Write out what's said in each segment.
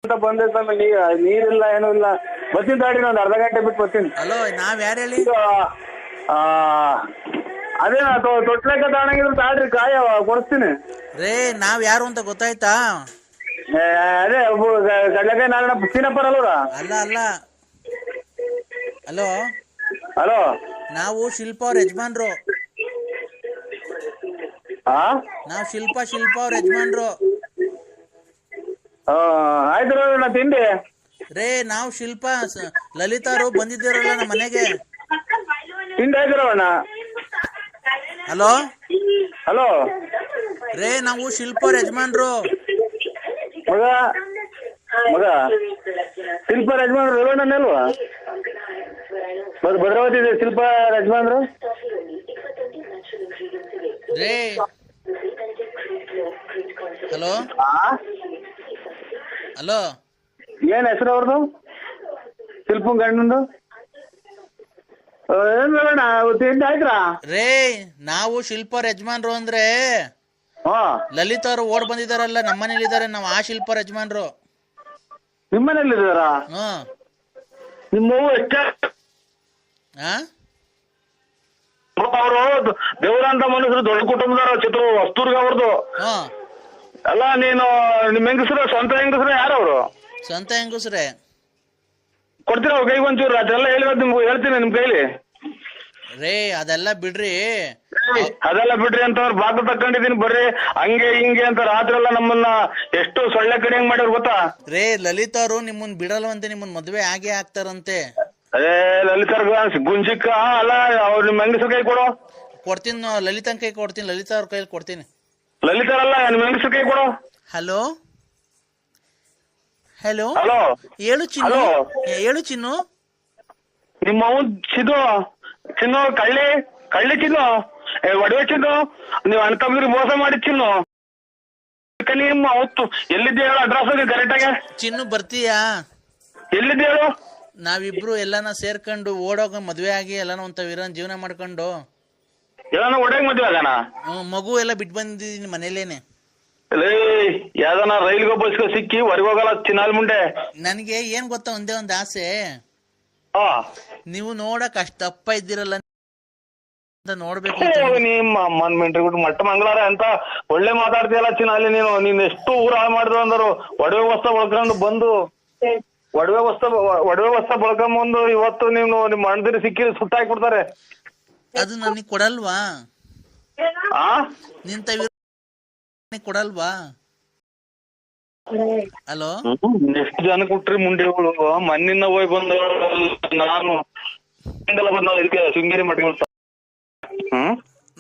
ಅಂತ ಬಂದೆ ಸ್ವಾಮಿ. ನೀರಿಲ್ಲ ಏನೂ ಇಲ್ಲ. ಬರ್ತೀನಿ ತಾಡಿ, ಒಂದು ಅರ್ಧ ಗಂಟೆ ಬಿಟ್ಟು ಬರ್ತೀನಿ. ಹಲೋ, ನಾವ್ ಯಾರು ಹೇಳಿ? ಆ, ಅದೇ ತೊಟ್ಲೆಕ್ಕ ತಗೊಂಡಂಗಿದ್ರು ತಾಡ್ರಿ, ಕಾಯ ಕೊಡಿಸ್ತೀನಿ. ರೇ, ನಾವ್ ಯಾರು ಅಂತ ಗೊತ್ತಾಯ್ತಾ? ಅದೇ ಕಡ್ಲೆಕಾಯಿ ನಾರಾಯಣ ಸೀನಪ್ಪರ್ ಅಲ್ವರ? ಅಲ್ಲ ಅಲ್ಲ. ಹಲೋ ಹಲೋ, ನಾವು ಶಿಲ್ಪ ಅವ್ರ ಯಜಮಾನ್ರು. ನಾವು ಶಿಲ್ಪ ಅವ್ರ ಯಜಮಾನ್ರು. ಆಯ್ತು ನಾ ತಿಂಡಿ. ರೇ, ನಾವು ಶಿಲ್ಪ ಲಲಿತಾರು ಬಂದಿದ್ದೀರಲ್ಲ ನಮ್ಮ ಮನೆಗೆ. ತಿಂಡಿ ಆಯ್ತು. ಹಲೋ ಹಲೋ ರೇ, ನಾವು ಶಿಲ್ಪ ಅವ್ರ ಯಜಮಾನ್ರು. ಮಗ ಮಗ ಶಿಲ್ಪ ಯಜಮಾನ್ರು ರೇವಣ್ಣನೇ ಅಲ್ವಾ? ಭದ್ರಾವತಿ ಶಿಲ್ಪ ಯಜಮಾನ್ರು. ರೇ, ಹಲೋ ಹಲೋ, ಏನ್ ಹೆಸರು ಅವ್ರದ್ದು? ಶಿಲ್ಪನ್ ಗಂಡಂದು ಏನ್ ರೇವಣ್ಣ, ತಿಂಡಿ ಆಯ್ತಾ? ರೇ, ನಾವು ಶಿಲ್ಪ ಅವ್ರ ಯಜಮಾನ್ರು ಅಂದ್ರೆ ಹಾ, ಲಲಿತಾ ಅವ್ರು ಓಡ್ ಬಂದಿದಾರಲ್ಲ, ನಮ್ಮ ಮನೇಲಿ ಇದಾರೆ. ನಾವು ಆ ಶಿಲ್ಪ ಅವ್ರ ಯಜಮಾನ್ರು. ನಿಮ್ಮನೇಲಿ ಇದಾರ? ನಿಮ್ಮವ್ವ ಎಷ್ಟ ಅವರು ದೇವರಂತ ಮನುಷ್ಯರು, ದೊಡ್ಡ ಕುಟುಂಬದವ್ರ, ಚಿತ್ರ ವಸ್ತೂರ್ಗ ಅವ್ರದ್ದು. ಅಲ್ಲ, ನೀನು ನಿಮ್ ಹೆಂಗಸ್ರು ಸ್ವಂತ ಹೆಂಗಸ್ರು ಯಾರವ್ರು? ಸ್ವಂತ ಹೆಂಗಸ್ರೆ. ಕೊಡ್ತೀರ ಅವ್ರ ಕೈಗೆ ಒಂಚೂರು? ಅದೆಲ್ಲ ಹೇಳಿರೋದು ನಿಮ್ಗೆ ಹೇಳ್ತೀನಿ ನಿಮ್ ಕೈಲಿ. ರೇ, ಅದೆಲ್ಲ ಬಿಡ್ರಿ. ಅದೆಲ್ಲ ಬಿಡ್ರಿ ಅಂತವ್ರು ಬಾಗಿಲು ತಕೊಂಡಿದೀನಿ, ಬರ್ರಿ ಹಂಗೆ ಹಿಂಗೆ ಅಂತ ರಾತ್ರಿ ಎಲ್ಲ ನಮ್ಮನ್ನ ಎಷ್ಟು ಸೊಳ್ಳೆ ಕಡೆ ಹೆಂಗ್ ಮಾಡ್ಯಾರ ಗೊತ್ತಾ? ರೇ, ಲಲಿತಾ ಅವ್ರು ನಿಮ್ಮನ್ ಬಿಡಲ್ವಂತೆ, ನಿಮ್ಮನ್ ಮದ್ವೆ ಆಗೇ ಆಗ್ತಾರಂತೆ. ಅದೇ ಲಲಿತಾರ್ಗ ಗುಂಜಿಕ್ಕ ಅಲ್ಲ, ಅವ್ರು ನಿಮ್ ಹೆಂಗಸ್ರ ಕೈ ಕೊಡು. ಕೊಡ್ತೀನಿ, ಲಲಿತನ್ ಕೈ ಕೊಡ್ತೀನಿ, ಲಲಿತಾ ಅವ್ರ ಕೈಲಿ ಕೊಡ್ತೀನಿ. ಲಲಿತಾರಲ್ಲ, ನಿಮ್ ಹೆಂಗಸ್ರ ಕೈ ಕೊಡು. ಹಲೋ ಹಲೋ, ಹಲೋ, ಹೇಳು ಚಿನ್ನು. ಹೇಳು ಚಿನ್ನು. ನಿಮ್ಮ ಅವನ್ ಚಿನ್ನು ಕಳ್ಳಿ ಚಿನ್ನು, ಒಡವೆ ಚಿನ್ನು, ನೀವು ಅಣ್ತಂದ್ರಿ ಮೋಸ ಮಾಡಿ ಚಿನ್ನು. ನಿಮ್ಮ ಅವತ್ತು ಎಲ್ಲಿದ್ದೆ ಹೇಳು, ಅಡ್ರೆಸ್ ಕರೆಕ್ಟ್ ಆಗಿ. ಚಿನ್ನು, ಬರ್ತೀಯಾ? ಎಲ್ಲಿದ್ದೆ ಹೇಳು? ನಾವಿಬ್ರು ಎಲ್ಲಾನ ಸೇರ್ಕೊಂಡು ಓಡೋಗ ಮದ್ವೆ ಆಗಿ ಎಲ್ಲಾನ ಒಂತ ಜೀವನ ಮಾಡ್ಕೊಂಡು ಎಲ್ಲಾನ ಒಡೆಯಕ್ ಮದ್ವೆ ಆಗಾನ? ಮಗು ಎಲ್ಲ ಬಿಟ್ಟು ಬಂದಿದ್ದೀನಿ ಮನೇಲೇನೆ. ಯಾವ್ದಾನ ರೈಲ್ಗೋ ಬಸ್ಗೋ ಸಿಕ್ಕಿ ಹೊರಗೋಗಲ್ಲ ಚಿನ್ನಾಲ್ ಮುಂಡೆ. ನನ್ಗೆ ಏನ್ ಗೊತ್ತಾ, ಒಂದೇ ಒಂದ್ ಆಸೆ. ನೀವು ನೋಡಕ್ ಅಷ್ಟ್ ದಪ್ಪ ಇದ್ದೀರಲ್ಲ ಅಂತ ನೋಡ್ಬೇಕು. ನಿಮ್ಮ ಅಮ್ಮನ್ ಮಿಂಟ್ರಿ ಬಿಟ್ಟು ಮಟ್ಟ ಮಂಗಳಾರ ಅಂತ ಒಳ್ಳೆ ಮಾತಾಡ್ತೀಯಲ್ಲ ಚಿನ್ನಾಲಿ. ನೀನ್ ಎಷ್ಟು ಊರ ಹಾಳು ಮಾಡಿದ್ರು ಅಂದರು. ಒಡವೆ ವಸ್ತ ಬಳಕೊಂಡು ಬಂದು ಒಡವೆ ವಸ್ತ ಬಳಕೊಂಬಂದು ಇವತ್ತು ನೀವು ನಿಮ್ ಅಣ್ಣದಿರಿ ಸಿಕ್ಕಿ ಸುಟ್ಟಾಕ್ಬಿಡ್ತಾರೆ. ಅದು ನನಗ್ ಕೊಡಲ್ವಾ? ನಿಂತ ಕೊಡಲ್ವಾ? ಹಲೋ, ಎಷ್ಟು ಜನ ಕೊಟ್ರಿ ಮುಂಡೆಗಳು? ಮಣ್ಣಿನ ಹೋಗಿ ಬಂದ ನಾನು ಬಂದ ಶೃಂಗೇರಿ ಮಠ.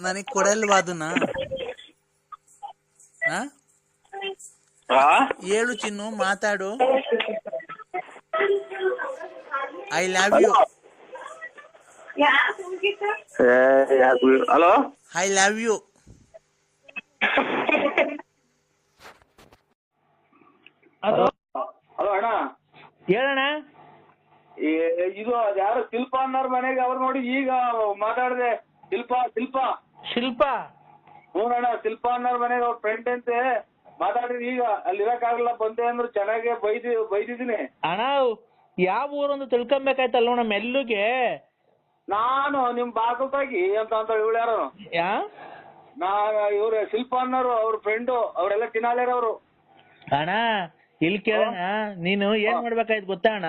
ನನಗ್ ಕೊಡಲ್ವಾ ಅದನ್ನ? ಹೇಳು ಚಿನ್ನು, ಮಾತಾಡು. I love you. Hello, I love you. Hello ಅಣ್ಣ, ಹೇಳಣ್ಣ. ಇದು ಯಾರು ಶಿಲ್ಪ ಅನ್ನೋರ್ ಮನೆಗೆ ಅವ್ರು ನೋಡಿ ಈಗ ಮಾತಾಡಿದೆ. ಶಿಲ್ಪ ಹ್ಞೂಣ್ಣ, ಶಿಲ್ಪ ಅನ್ನೋರ್ ಮನೆಗೆ ಅವ್ರ ಫ್ರೆಂಡ್ ಅಂತೆ ಮಾತಾಡಿದ್ರಿ. ಈಗ ಅಲ್ಲಿ ಇರಕ್ಕಾಗಲ್ಲ ಬಂದೆ ಅಂದ್ರು. ಚೆನ್ನಾಗೆ ಬೈದಿದ್ದೀನಿ ಅಣ್ಣ. ಯಾವ ಊರೊಂದು ತಿಳ್ಕೊಬೇಕಾಯ್ತಲ್ಲ ನಮ್ಮ ಮೆಲ್ಲುಗೆ. ನಾನು ನಿಮ್ ಬಾಗಲ್ತಾಗಿ ಅಂತ ಇವಳು ಯಾರು? ಇವ್ರು ಶಿಲ್ಪ ಅನ್ನೋರು, ಅವ್ರ ಫ್ರೆಂಡು, ಅವರೆಲ್ಲ ತಿನ್ನಾಲೇರ ಅವರು. ಅಣ್ಣ ಇಲ್ಲಿ ಕೇಳೋಣ, ನೀನು ಏನ್ ಮಾಡ್ಬೇಕಾಯ್ತು ಗೊತ್ತಾ ಅಣ್ಣ?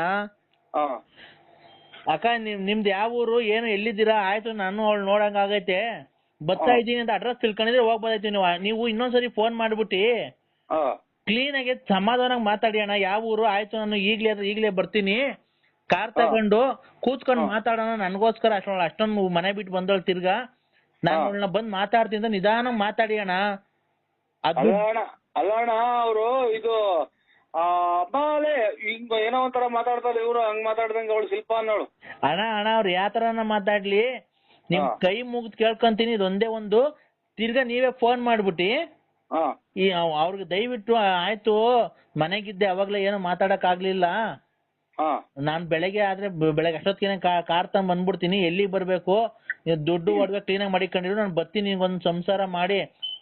ಅಕ್ಕ, ನಿಮ್ದು ಯಾವ ಊರು, ಏನು, ಎಲ್ಲಿದ್ದೀರಾ? ಆಯ್ತು, ನಾನು ಅವಳು ನೋಡಂಗ ಆಗೈತೆ, ಬರ್ತಾ ಇದ್ದೀನಿ ಅಂತ ಅಡ್ರೆಸ್ ತಿಳ್ಕೊಂಡಿದ್ರೆ ಹೋಗ್ಬೋದಾಯ್ತು. ನೀವು ಇನ್ನೊಂದ್ಸರಿ ಫೋನ್ ಮಾಡ್ಬಿಟ್ಟು ಕ್ಲೀನ್ ಆಗಿ ಸಮಾಧಾನಾಗಿ ಮಾತಾಡಿ ಅಣ್ಣ. ಯಾವ ಊರು? ಆಯ್ತು, ನಾನು ಈಗ್ಲೇ ಬರ್ತೀನಿ, ಕಾರ್ ತಗೊಂಡು ಕೂತ್ಕೊಂಡು ಮಾತಾಡೋಣ. ನನ್ಗೋಸ್ಕರ ಅಷ್ಟೊಂದು ಮನೆ ಬಿಟ್ಟು ಬಂದವಳು ತಿರ್ಗಾ. ನಾನು ಅವಳನ್ನ ಬಂದ್ ಮಾತಾಡ್ತೀನಿ, ನಿಧಾನ ಮಾತಾಡಿ ಅಣ್ಣ. ಅಲ್ಲ ಅಣ್ಣ, ಅವರು ಇದು ಹಿಂಗ ಏನೋ ಒಂಥರ ಮಾತಾಡ್ತಾರೆ ಇವ್ರು. ಹಂಗ್ ಮಾತಾಡ್ದಂಗ ಅವಳು ಶಿಲ್ಪ ಅನ್ನೋಳು. ಅಣ್ಣ ಅವ್ರು ಯಾವ ತರನ ಮಾತಾಡ್ಲಿ, ನಿಮ್ ಕೈ ಮುಗ್ದು ಕೇಳ್ಕೊಂತೀನಿ. ಇದೊಂದೇ ಒಂದು, ತಿರ್ಗಾ ನೀವೇ ಫೋನ್ ಮಾಡ್ಬಿಟ್ಟಿ ಈ ಅವ್ರಿಗೆ ದಯವಿಟ್ಟು ಆಯ್ತು, ಮನೆಗಿದ್ದೆ ಅವಾಗ್ಲೇ ಏನು ಮಾತಾಡಕ್ ಆಗ್ಲಿಲ್ಲ, ನಾನ್ ಬೆಳಗ್ಗೆ ಆದ್ರೆ ಬೆಳಗ್ಗೆ ಅಷ್ಟೊತ್ತಿಗೆ ಕಾರ್ ತಗೊಂಡ್ ಬಂದ್ಬಿಡ್ತೀನಿ, ಎಲ್ಲಿಗೆ ಬರ್ಬೇಕು, ದುಡ್ಡು ಒಡವೆ ಕ್ಲೀನ್ ಆಗಿ ಮಾಡಿಕೊಂಡಿರು, ನಾನು ಬರ್ತೀನಿ, ನಿಂಗೊಂದು ಸಂಸಾರ ಮಾಡಿ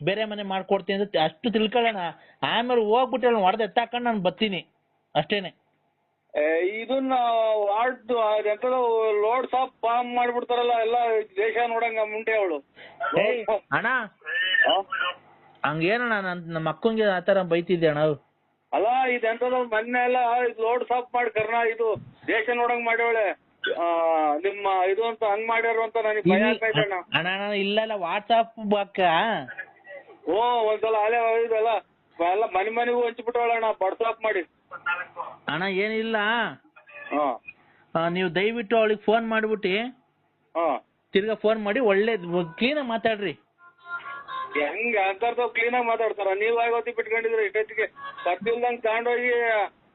ಬೇರೆ ಮನೆ ಮಾಡ್ಕೊಡ್ತೀನಿ ಅಂತ ಅಷ್ಟು ತಿಳ್ಕೊಳ್ಳೋಣ. ಆಮೇಲೆ ಹೋಗ್ಬಿಟ್ಟು ಹೊಡೆದು ಎತ್ತಾಕೊಂಡು ನಾನು ಬರ್ತೀನಿ. ಅಷ್ಟೇನೆ. ಇದನ್ನ ವಾರ್ಡ್ ಎಂತದ ಲೋಡ್ ಸಾಪ್ ಫಾರ್ಮ್ ಮಾಡ್ಬಿಡ್ತಾರಲ್ಲ ಎಲ್ಲ ದೇಶ ನೋಡಂಗ ಮುಂಟೆ ಅವಳು. ಅಣ್ಣ ಹಂಗೇನಣ್ಣ ನಮ್ಮ ಅಕ್ಕಂಗೆ ಆತರ ಬೈತಿದ್ದೆ ಅಣ್ಣ. ಅಲ್ಲ ಇದೆಂತದ ಮೊನ್ನೆ ಎಲ್ಲ ಲೋಡ್ ಸಾಪ್ ಮಾಡಿ ಇದು ದೇಶ ನೋಡಂಗ್ ಮಾಡ್ಯವಳೆ ನಿಮ್ಮ ಇದು ಅಂತ ಹಂಗ್ ಮಾಡ್ಯಾರ ಅಂತ ನನಗೆ ಭಯ ಆಗ್ತೈತೆ ಅಣ್ಣ. ಅಣ್ಣ ಇಲ್ಲ ವಾಟ್ಸಾಪ್ ಅಕ್ಕ. ಓ ಒಂದ್ಸಲ ಅಲೆ ಇದೆಲ್ಲ ಎಲ್ಲ ಮನೆಗೂ ಹಂಚ್ಬಿಟ್ಟವಳಣ್ಣ ವಾಟ್ಸಾಪ್ ಮಾಡಿ. ಅಣ್ಣ ಏನಿಲ್ಲ, ನೀವು ದಯವಿಟ್ಟು ಅವಳಿಗೆ ಫೋನ್ ಮಾಡ್ಬಿಟ್ಟು ತಿರ್ಗಾ ಫೋನ್ ಮಾಡಿ ಒಳ್ಳೆ ಕ್ಲೀನಾಗಿ ಮಾತಾಡ್ರಿ. ಹೆಂಗ ಅಂತರ್ತಾವ್ ಕ್ಲೀನಾಗಿ ಮಾತಾಡ್ತಾರ? ನೀವ್ ಆಗೋತಿ ಬಿಟ್ಕೊಂಡಿದ್ರಿ ಇಷ್ಟೊತ್ತಿಗೆ ಕತ್ತಿಲ್ದಂಗ್ ತಗೊಂಡೋಗಿ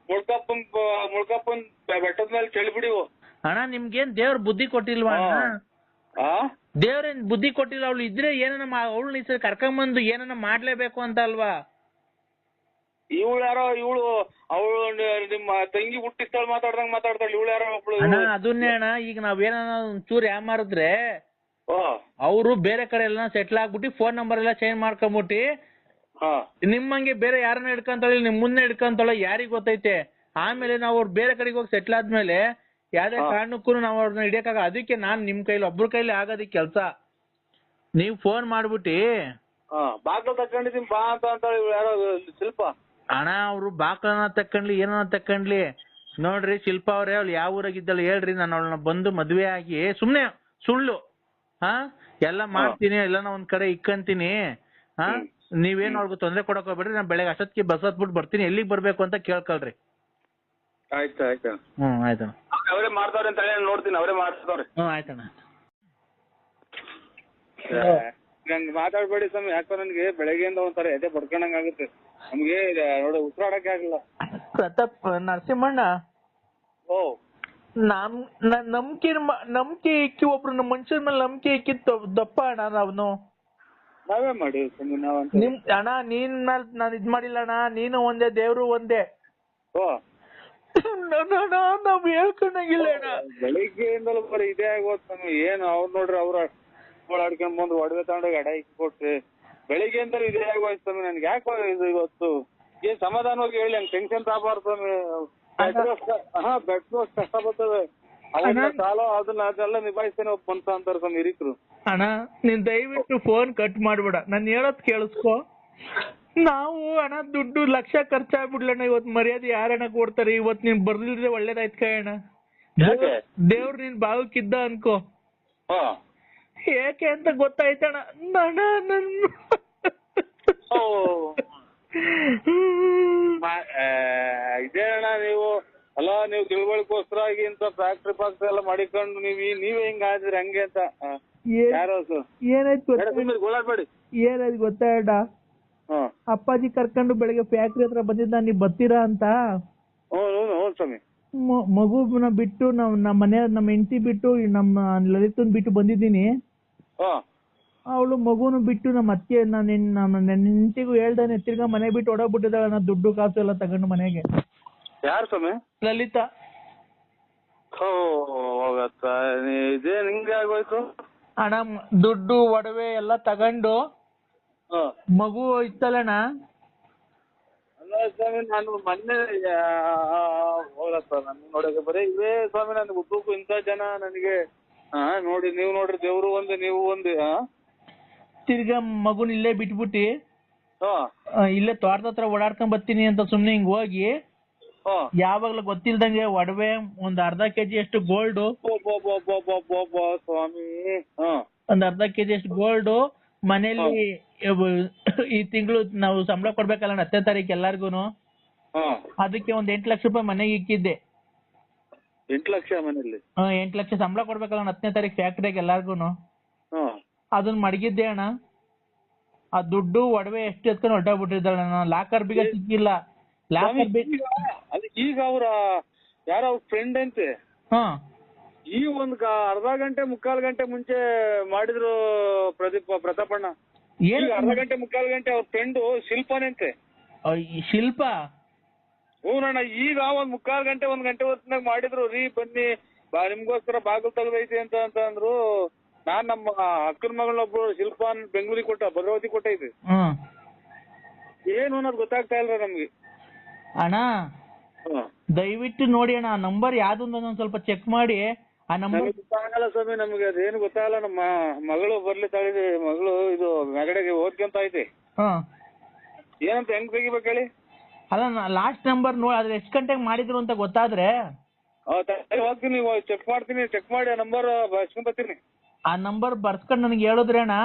ಮುಳ್ಕಪ್ಪನ್ ಬೆಟ್ಟದ ಮೇಲೆ ಚೆಲ್ಬಿಡಿವು. ಅಣ್ಣ ನಿಮ್ಗೇನ್ ದೇವ್ರ ಬುದ್ಧಿ ಕೊಟ್ಟಿಲ್ವಾ? ದೇವ್ರೇನ್ ಬುದ್ಧಿ ಕೊಟ್ಟಿಲ್ಲ. ಅವಳು ಇದ್ರೆ ಏನನ್ನ ಅವಳು ಈ ಸರಿ ಕರ್ಕೊಂಬಂದು ಏನನ್ನ ಮಾಡ್ಲೇಬೇಕು ಅಂತ ಅಲ್ವಾ? ಇವಳು ಯಾರೋ ಅವಳು ನಿಮ್ಮ ತಂಗಿ ಹುಟ್ಟಿಸ್ತಾಳ ಮಾತಾಡ್ದಂಗ್ ಮಾತಾಡ್ತಾಳ. ಇವಳು ಯಾರೋ ಒಬ್ಳು. ಅಣ್ಣ ಅದನ್ನೇ ಅಣ್ಣ, ಈಗ ನಾವೇನ ಒಂಚೂರು ಯಾಮಾರಿದ್ರೆ ಅವರು ಬೇರೆ ಕಡೆ ಎಲ್ಲ ಸೆಟ್ಲ್ ಆಗ್ಬಿಟ್ಟು ಫೋನ್ ನಂಬರ್ ಎಲ್ಲ ಚೇಂಜ್ ಮಾಡ್ಕೊಂಬಿಟ್ಟು ನಿಮ್ಮಂಗೆ ಬೇರೆ ಯಾರನ್ನ ಹಿಡ್ಕೊಂತಾಳೆ, ನಿಮ್ ಮುಂದೆ ಹಿಡ್ಕೊಂತಾಳೆ ಯಾರಿಗ್ ಗೊತ್ತೈತೆ. ಆಮೇಲೆ ನಾವು ಅವ್ರು ಬೇರೆ ಕಡೆಗೆ ಹೋಗಿ ಸೆಟ್ಲ್ ಆದ್ಮೇಲೆ ಯಾವ್ದೇ ಕಾರಣಕ್ಕೂ ನಾವು ಅವ್ರನ್ನ ಹಿಡಿಯಕ್ಕಾಗ. ಅದಕ್ಕೆ ನಾನ್ ನಿಮ್ ಕೈಲಿ ಒಬ್ರ ಕೈಲಿ ಆಗೋದಿಕ್ ಕೆಲ್ಸ. ನೀವ್ ಫೋನ್ ಮಾಡ್ಬಿಟ್ಟು ಬಾಗ್ಲ ತಕೊಂಡಿದೀನಿ ಬಾ ಅಂತ ಯಾರೋ ಶಿಲ್ಪ. ಅಣ್ಣ ಅವ್ರು ಬಾಕ್ಲನ ತಕೊಂಡ್ಲಿ ಏನನ್ನ ತಕೊಂಡ್ಲಿ ನೋಡ್ರಿ, ಶಿಲ್ಪ ಅವ್ರೆ ಅವ್ಳು ಯಾವ ಊರಾಗಿದ್ದಾಳೆ ಹೇಳ್ರಿ, ನಾನು ಅವಳನ್ನ ಬಂದು ಮದ್ವೆ ಆಗಿ ಸುಮ್ನೆ ಸುಳ್ಳು ಎಲ್ಲ ಮಾಡ್ತೀನಿ, ಎಲ್ಲಾನ ಒಂದ್ ಕಡೆ ಇಕ್ಕಂತೀನಿ. ನೀವೇನ್ ಅವ್ಳಿಗೆ ತೊಂದ್ರೆ ಕೊಡಕ್ ಹೋಗ್ಬೇಡ್ರಿ, ನಾನ್ ಬೆಳಗ್ಗೆ ಅಷ್ಟೊತ್ತಿಗೆ ಬಸ್ ಹತ್ಬಿಟ್ಟು ಬರ್ತೀನಿ, ಎಲ್ಲಿಗ್ ಬರ್ಬೇಕು ಅಂತ ಕೇಳ್ಕೊಳ್ರಿ. ಆಯ್ತು ಆಯ್ತು. ಆಯ್ತಣ್ಣ. ಅವರೇ ಮಾಡ್ತಾವ್ರೆ ಅಂತ ನೋಡ್ತೀನಿ, ಅವರೇ ಮಾಡ್ತಾವ್ರೆ. ಆಯ್ತಣ್ಣ. ನಂಗೆ ಮಾತಾಡ್ಬೇಡಿ ಸ್ವಾಮಿ, ಯಾಕೋ ನನ್ಗೆ ಬೆಳಗ್ಗೆಯಿಂದ ಒಂಥರ ಎದೆ ಬಡ್ಕೊಂಡಂಗ್ ಆಗುತ್ತೆ. ನಮ್ಗೆ ನೋಡಿ ಉಸಿರಾಡಕ್ಕೆ ಆಗಿಲ್ಲ. ಪ್ರತಾಪ್ ನರಸಿಂಹಣ್ಣ, ಓ ನಂಬಿಕೆ ಇಕ್ಕಿ ಒಬ್ರು ನಮ್ಮ ಮನುಷ್ಯರ ಮೇಲೆ ನಂಬಿಕೆ ಇಕ್ಕಿತ್ತು ದಪ್ಪ ಅಣ್ಣ. ನಾವೇ ಮಾಡಿ ಅಣ್ಣ ನೀನ್ ಮೇಲೆ ನಾನು ಇದ್ ಮಾಡಿಲ್ಲ ಅಣ್ಣ. ನೀನು ಒಂದೇ, ದೇವ್ರು ಒಂದೇ. ನಾವ್ ಹೇಳ್ಕೊಂಡಂಗಿಲ್ಲ ಅಣ್ಣ. ಬೆಳಿಗ್ಗೆಯಿಂದಲೂ ಬರೀ ಇದೇ ಆಗೋದು. ಏನು ಅವ್ರು ನೋಡ್ರಿ ಅವ್ರ ಆಡ್ಕೊಂಡ್ ಬಂದು ಒಡವೆ ತಗೊಂಡೋಗಿ ಅಡ ಇಕ್ಕಿ ಕೊಟ್ರಿ. ಬೆಳಿಗ್ಗೆಯಿಂದಲೂ ಇದೇ ಆಗೋಯ್ತು ಸ್ವಾಮಿ. ನನ್ಗೆ ಯಾಕೆ ಇದು ಇವತ್ತು ಏನ್ ಸಮಾಧಾನವಾಗಿ ಹೇಳಿ, ಹಂಗ್ ಟೆನ್ಷನ್ ತಗೋಬಾರ್ದು ಸ್ವಾಮಿ. ಬೆಡ್ ಕಷ್ಟ ಬರ್ತದೆ, ಸಾಲ ಅದನ್ನೆಲ್ಲ ನಿಭಾಯಿಸ್ತೇನೆ ಒಬ್ಬ ಮನ್ಸ ಅಂತಾರೆ ಸ್ವಾಮಿ ಹಿರಿಕರು. ಅಣ್ಣ ನೀನ್ ದಯವಿಟ್ಟು ಫೋನ್ ಕಟ್ ಮಾಡ್ಬೇಡ, ನಾನು ಹೇಳೋದ್ ಕೇಳಿಸ್ಕೊ. ನಾವು ಅಣ್ಣ ದುಡ್ಡು ಲಕ್ಷ ಖರ್ಚಾಗ್ಬಿಡ್ಲಣ್ಣ. ಇವತ್ ಮರ್ಯಾದೆ ಯಾರಣ್ಣ ಕೊಡ್ತಾರೆ? ಇವತ್ ನೀನ್ ಬರ್ದಿಲ್ದ್ರೆ ಒಳ್ಳೇದಾಯ್ತು ಕಣ. ದೇವ್ರು ನಿನ್ ಭಾಗಕ್ಕಿದ್ದ ಅನ್ಕೋ. ಏಕೆ ಅಂತ ಗೊತ್ತಾಯ್ತಣ್ಣ. ಇದೇ ಅಣ್ಣ ನೀವು ಅಲ್ಲ, ನೀವು ತಿಳುವಳಿಕೋಸ್ಕರ ಆಗಿ ಇಂತ ಫ್ಯಾಕ್ಟ್ರಿ ಪಾಕ್ಟ್ರಿ ಎಲ್ಲ ಮಾಡಿಕೊಂಡು ನೀವೇ ಹಿಂಗ ಆದ್ರಿ ಹಂಗೆ ಅಂತ. ಏನಾಯ್ತು ಗೊತ್ತಾಯ್ತ? ಅಪ್ಪಾಜಿ ಕರ್ಕೊಂಡು ಬೆಳಗ್ಗೆ ಫ್ಯಾಕ್ಟ್ರಿ ಹತ್ರ ಬಂದಿದ್ದ, ನೀವ್ ಬರ್ತೀರಾ ಅಂತ. ಮಗುನ ಬಿಟ್ಟು ನಮ್ಮ ಮನೆ ನಮ್ಮ ಹೆಂಡತಿ ಬಿಟ್ಟು ನಮ್ಮ ಲಲಿತನ್ ಬಿಟ್ಟು ಬಂದಿದ್ದೀನಿ. ಅವಳು ಮಗುನು ಬಿಟ್ಟು ನಮ್ಮ ಅತ್ತೆ ನಮ್ಮ ಹೆಂಡತಿಗೂ ಹೇಳ್ದಾನೆ ತಿರ್ಗಾ ಮನೆ ಬಿಟ್ಟು ಹೊಡೋಗ್ಬಿಟ್ಟಿದ್ದಾಳೆ. ನಾ ದುಡ್ಡು ಕಾಸು ಎಲ್ಲ ತಗೊಂಡು ಮನೆಗೆ. ಯಾರು ಸ್ವಾಮಿ? ಲಲಿತಾ. ಇದೇ ನಿಂಗೆ ಆಗೋಯ್ತು ಅಣ್ಣ. ದುಡ್ಡು ಒಡವೆ ಎಲ್ಲ ತಗೊಂಡು ಮಗು ಇತ್ತಲ್ಲಣ್ಣ. ಅಲ್ಲ ಸ್ವಾಮಿ, ನಾನು ಮೊನ್ನೆ ಹೋಗಪ್ಪ ನಾನು ನೋಡಕ್ಕೆ ಬರೀ ಇವೇ ಸ್ವಾಮಿ. ನನ್ಗೆ ಉದ್ದಕ್ಕೂ ಇಂಥ ಜನ ನನಗೆ ನೋಡಿ, ನೀವು ನೋಡ್ರಿ ದೇವ್ರು ಒಂದೇ ನೀವು ಒಂದೇ. ತಿರ್ಗಾ ಮಗುನ್ ಇಲ್ಲೇ ಬಿಟ್ಬಿಟ್ಟು ಇಲ್ಲೇ ತೋಟದ ಹತ್ರ ಓಡಾಡ್ಕೊಂಡ್ ಬರ್ತೀನಿ ಅಂತ ಸುಮ್ನೆ ಹಿಂಗ್ ಹೋಗಿ ಯಾವಾಗ್ಲೂ ಗೊತ್ತಿಲ್ದಂಗೆ ಒಡವೆ ಒಂದ್ ಅರ್ಧ ಕೆಜಿ ಅಷ್ಟು ಗೋಲ್ಡ್, ಸ್ವಾಮಿ ಒಂದ್ ಅರ್ಧ ಕೆಜಿ ಅಷ್ಟು ಗೋಲ್ಡ್ ಮನೇಲಿ ಈ ತಿಂಗಳು ನಾವು ಸಂಬಳ ಕೊಡ್ಬೇಕಲ್ಲ 10ನೇ ತಾರೀಕು ಎಲ್ಲಾರ್ಗುನು. ಅದಕ್ಕೆ ಒಂದ್ 8 ಲಕ್ಷ ರೂಪಾಯಿ ಮನೆಗೆ ಇಕ್ಕಿದ್ದೆ. 8 ಲಕ್ಷ ಮನೇಲಿ? 8 ಲಕ್ಷ ಸಂಬಳ ಕೊಡ್ಬೇಕಲ್ಲ 10ನೇ ತಾರೀಕು ಫ್ಯಾಕ್ಟ್ರಿಗೆ ಎಲ್ಲಾರ್ಗುನು. ಅದನ್ನ ಮಡಗಿದ್ದೆ ಅಣ್ಣ. ಆ ದುಡ್ಡು ಒಡವೆ ಎಷ್ಟು ಎತ್ಕೊಂಡು ಹೊರಟೋಗ್ಬಿಟ್ಟಿದ್ದಾಳೆ. ಲಾಕರ್ ಬೀಗ ಸಿಕ್ಕಿಲ್ಲ. ಲಾಕರ್ ಈಗ ಅವ್ರ ಯಾರೋ ಫ್ರೆಂಡ್ ಅಂತೆ ಈ ಒಂದ್ ಅರ್ಧ ಗಂಟೆ ಮುಕ್ಕಾಲು ಗಂಟೆ ಮುಂಚೆ ಮಾಡಿದ್ರು ಪ್ರತಾಪಣ್ಣ. ಅರ್ಧ ಗಂಟೆ ಮುಕ್ಕಾಲು ಗಂಟೆ ಅವ್ರ ಫ್ರೆಂಡು ಶಿಲ್ಪಾನಂತೆ. ಶಿಲ್ಪ? ಹೂನಣ್ಣ. ಈಗ ಒಂದ್ ಮುಕ್ಕಾಲು ಗಂಟೆ 1 ಗಂಟೆ ಹೊತ್ತಿನಾಗ ಮಾಡಿದ್ರು. ರೀ ಬನ್ನಿ ನಿಮ್ಗೋಸ್ಕರ ಬಾಗಿಲು ತೆಗ್ದೈತಿ ಅಂತ ಅಂದ್ರು. ನಾನ್ ನಮ್ಮ ಅಕ್ಕನ ಮಗಳನ್ನೊಬ್ರು ಶಿಲ್ಪಾನ್ ಬೆಂಗಳೂರಿಗೆ ಭದ್ರಾವತಿ ಕೊಟ್ಟೈತಿ. ಏನು ಅನ್ನೋದು ಗೊತ್ತಾಗ್ತಾ ಇಲ್ಲ ನಮ್ಗೆ ಅಣ್ಣ. ದಯವಿಟ್ಟು ನೋಡಿ ಅಣ್ಣ ಆ ನಂಬರ್ ಯಾವ್ದು ಅಂತ ಒಂದ್ ಸ್ವಲ್ಪ ಚೆಕ್ ಮಾಡಿ ಆ ನಂಬರ್. ಗೊತ್ತಾಗಲ್ಲ ಸ್ವಾಮಿ, ನಮ್ಗೆ ಅದೇನು ಗೊತ್ತಾಗಲ್ಲ. ನಮ್ಮ ಮಗಳು ಬರ್ಲಿದ್ದಾಳಿದೆ, ಮಗಳು ಇದು ಮೆಗಡೆಗೆ ಓದ್ಕೊಂತ ಐತಿ. ಏನಂತ ಹೆಂಗ್ ತೆಗಿಬೇಕು ಹೇಳಿ? ಅಲ್ಲ ಲಾಸ್ಟ್ ನಂಬರ್ ನೋಡಿ ಅದ್ರ ಎಷ್ಟು ಗಂಟೆಗೆ ಮಾಡಿದ್ರು ಅಂತ ಗೊತ್ತಾದ್ರೆ ಹೋಗ್ತೀನಿ, ಚೆಕ್ ಮಾಡ್ತೀನಿ. ಚೆಕ್ ಮಾಡಿ ಆ ನಂಬರ್ ಬರ್ಸ್ಕೊಂತೀನಿ. ಆ ನಂಬರ್ ಬರ್ಸ್ಕೊಂಡ್ ನನಗೆ ಹೇಳಿದ್ರೆ ಅಣ್ಣ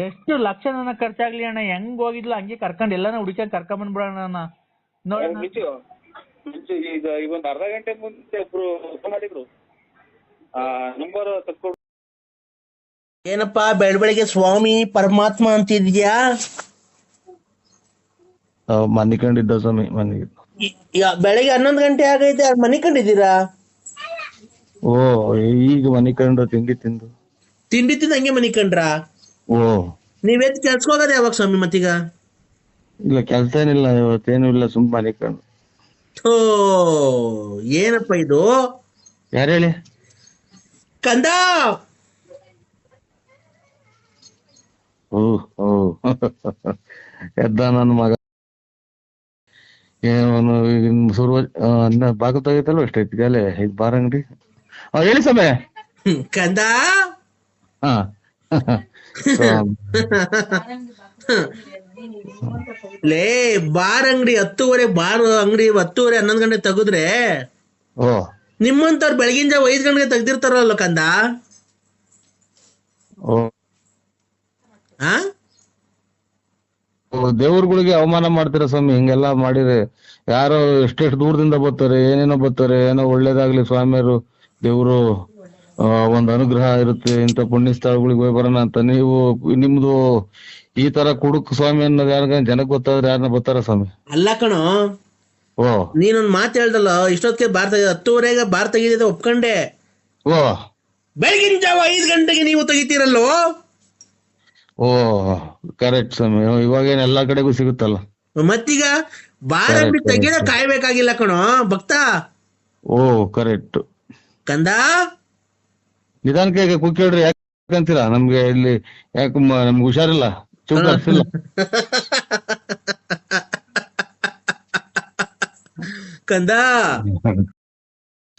ಎಷ್ಟು ಲಕ್ಷ ನನಗೆ ಖರ್ಚಾಗ್ಲಿ ಅಣ್ಣ, ಹೆಂಗ್ ಹೋಗಿದ್ಲು ಹಂಗೆ ಕರ್ಕೊಂಡ್ ಎಲ್ಲಾನ ಹುಡುಕಂಡ್ ಕರ್ಕೊಂಡ್ ಬಂದ್ಬಿಡೋಣ ನೋಡಿ. ಈಗ ಒಂದು ಅರ್ಧ ಗಂಟೆ ಮುಂಚೆ ಒಬ್ರು ಮಾಡಿದ್ರು, ನಂಬರ್ ತಕ್ಕೊಂಡು. ಏನಪ್ಪಾ ಬೆಳಬೆಳಿಗ್ಗೆ ಸ್ವಾಮಿ ಪರಮಾತ್ಮ ಅಂತಿದ್ಯಾ? ಮನಿಕೊಂಡಿದ್ದ ಸ್ವಾಮಿ ಮನೆಗೆ. ಬೆಳಿಗ್ಗೆ 11 ಗಂಟೆ ಆಗೈತೆ, ಮನಿಕೊಂಡಿದ್ದೀರಾ? ಓ ಈಗ ಮನಿಕೊಂಡು ತಿಂಡಿ ತಿಂದು ಹಂಗೆ ಮನಿಕೊಂಡ್ರಾ? ಓ ನೀವೆದ್ ಕೆಲ್ಸಕ್ಕೆ ಹೋಗೋದು ಯಾವಾಗ ಸ್ವಾಮಿ ಮತ್ತೀಗ? ಇಲ್ಲ ಕೆಲ್ಸ ಏನಿಲ್ಲ, ಇವತ್ತೇನು ಇಲ್ಲ, ಸುಮ್ ಮನಿಕೊಂಡು. ಥೋ ಏನಪ್ಪ ಇದು? ಯಾರು ಹೇಳಿ? ಕಂದ. ಓ ಓ ಎದ್ದ ನನ್ನ ಮಗ. ಏನು ಸುರ್ವ ಬಾಗಿಲು ತೆಗಿತಲ್ವ ಎಷ್ಟೈತಿ ಗಾಲೆ ಇದು ಬಾರ್ ಅಂಗಡಿ. ಹೇಳಿ ಸಮಯ ಕಂದ. ಹಾ ಲೇ ಬಾರ್ ಅಂಗಡಿ 10:30 ಬಾರ್ ಅಂಗಡಿ 10:30 11 ಗಂಟೆ ತೆಗೆದ್ರೆ ಓ ನಿಮ್ಮಂತವ್ರು ಬೆಳಗಿನ ಜಾವ 5 ಗಂಟೆಗೆ ತೆಗ್ದಿರ್ತಾರಲ್ಲ ಕಂದ. ಓ ದೇವ್ರಗಳಿಗೆ ಅವಮಾನ ಮಾಡ್ತೀರ ಸ್ವಾಮಿ, ಹಿಂಗೆಲ್ಲಾ ಮಾಡಿದ್ರೆ. ಯಾರೋ ಎಷ್ಟೆಷ್ಟು ದೂರದಿಂದ ಬರ್ತಾರೆ, ಏನೇನೋ ಬರ್ತಾರೆ, ಏನೋ ಒಳ್ಳೇದಾಗ್ಲಿ ಸ್ವಾಮಿಯರು ದೇವ್ರು ಒಂದ್ ಅನುಗ್ರಹ ಇರುತ್ತೆ, ಇಂಥ ಪುಣ್ಯ ಸ್ಥಳಗಳಿಗೆ ಹೋಗಿ ಬರೋಣ ಅಂತ. ನೀವು ನಿಮ್ದು ಈ ತರ ಕುಡುಕ್ ಸ್ವಾಮಿ ಅನ್ನೋದು ಯಾರಿಗ ಜನಕ್ ಗೊತ್ತಾದ್ರೆ ಯಾರನ್ನ ಬರ್ತಾರ ಸ್ವಾಮಿ? ಅಲ್ಲ ಕಣೋ, ಓ ನೀನೊಂದ್ ಮಾತು ಹೇಳ್ದಲ್ಲ, ಇಷ್ಟೊತ್ತಿಗೆ ಬಾರ್ 10:30 ಬಾರ್ ತೆಗಿದ ಒಪ್ಕೊಂಡೆ. ಓ ಬೆಳಗಿನ ಜಾವ 5 ಗಂಟೆಗೆ ನೀವು ತೆಗಿತೀರಲ್ಲೋ? ಓ ಕರೆಕ್ಟ್ ಸ್ವಾಮಿ, ಇವಾಗೇನ್ ಎಲ್ಲಾ ಕಡೆಗೂ ಸಿಗುತ್ತಲ್ಲ. ಮತ್ತೀಗ ಬಾರ್ ಅಂಗಡಿ ತೆಗಿದ ಕಾಯ್ಬೇಕಾಗಿಲ್ಲ ಕಣೋ ಭಕ್ತ. ಓ ಕರೆಕ್ಟ್ ಕಂದ. ನಿಧಾನಕ್ಕೆ ಕುಕ್ ಹೇಳ್ರಿ, ಯಾಕಂತೀರಾ? ನಮ್ಗೆ ಇಲ್ಲಿ ಯಾಕ ನಮ್ಗೆ ಹುಷಾರಿಲ್ಲ, ಚೂಕ್ ಆಗ್ತಿಲ್ಲ. ಕಂದ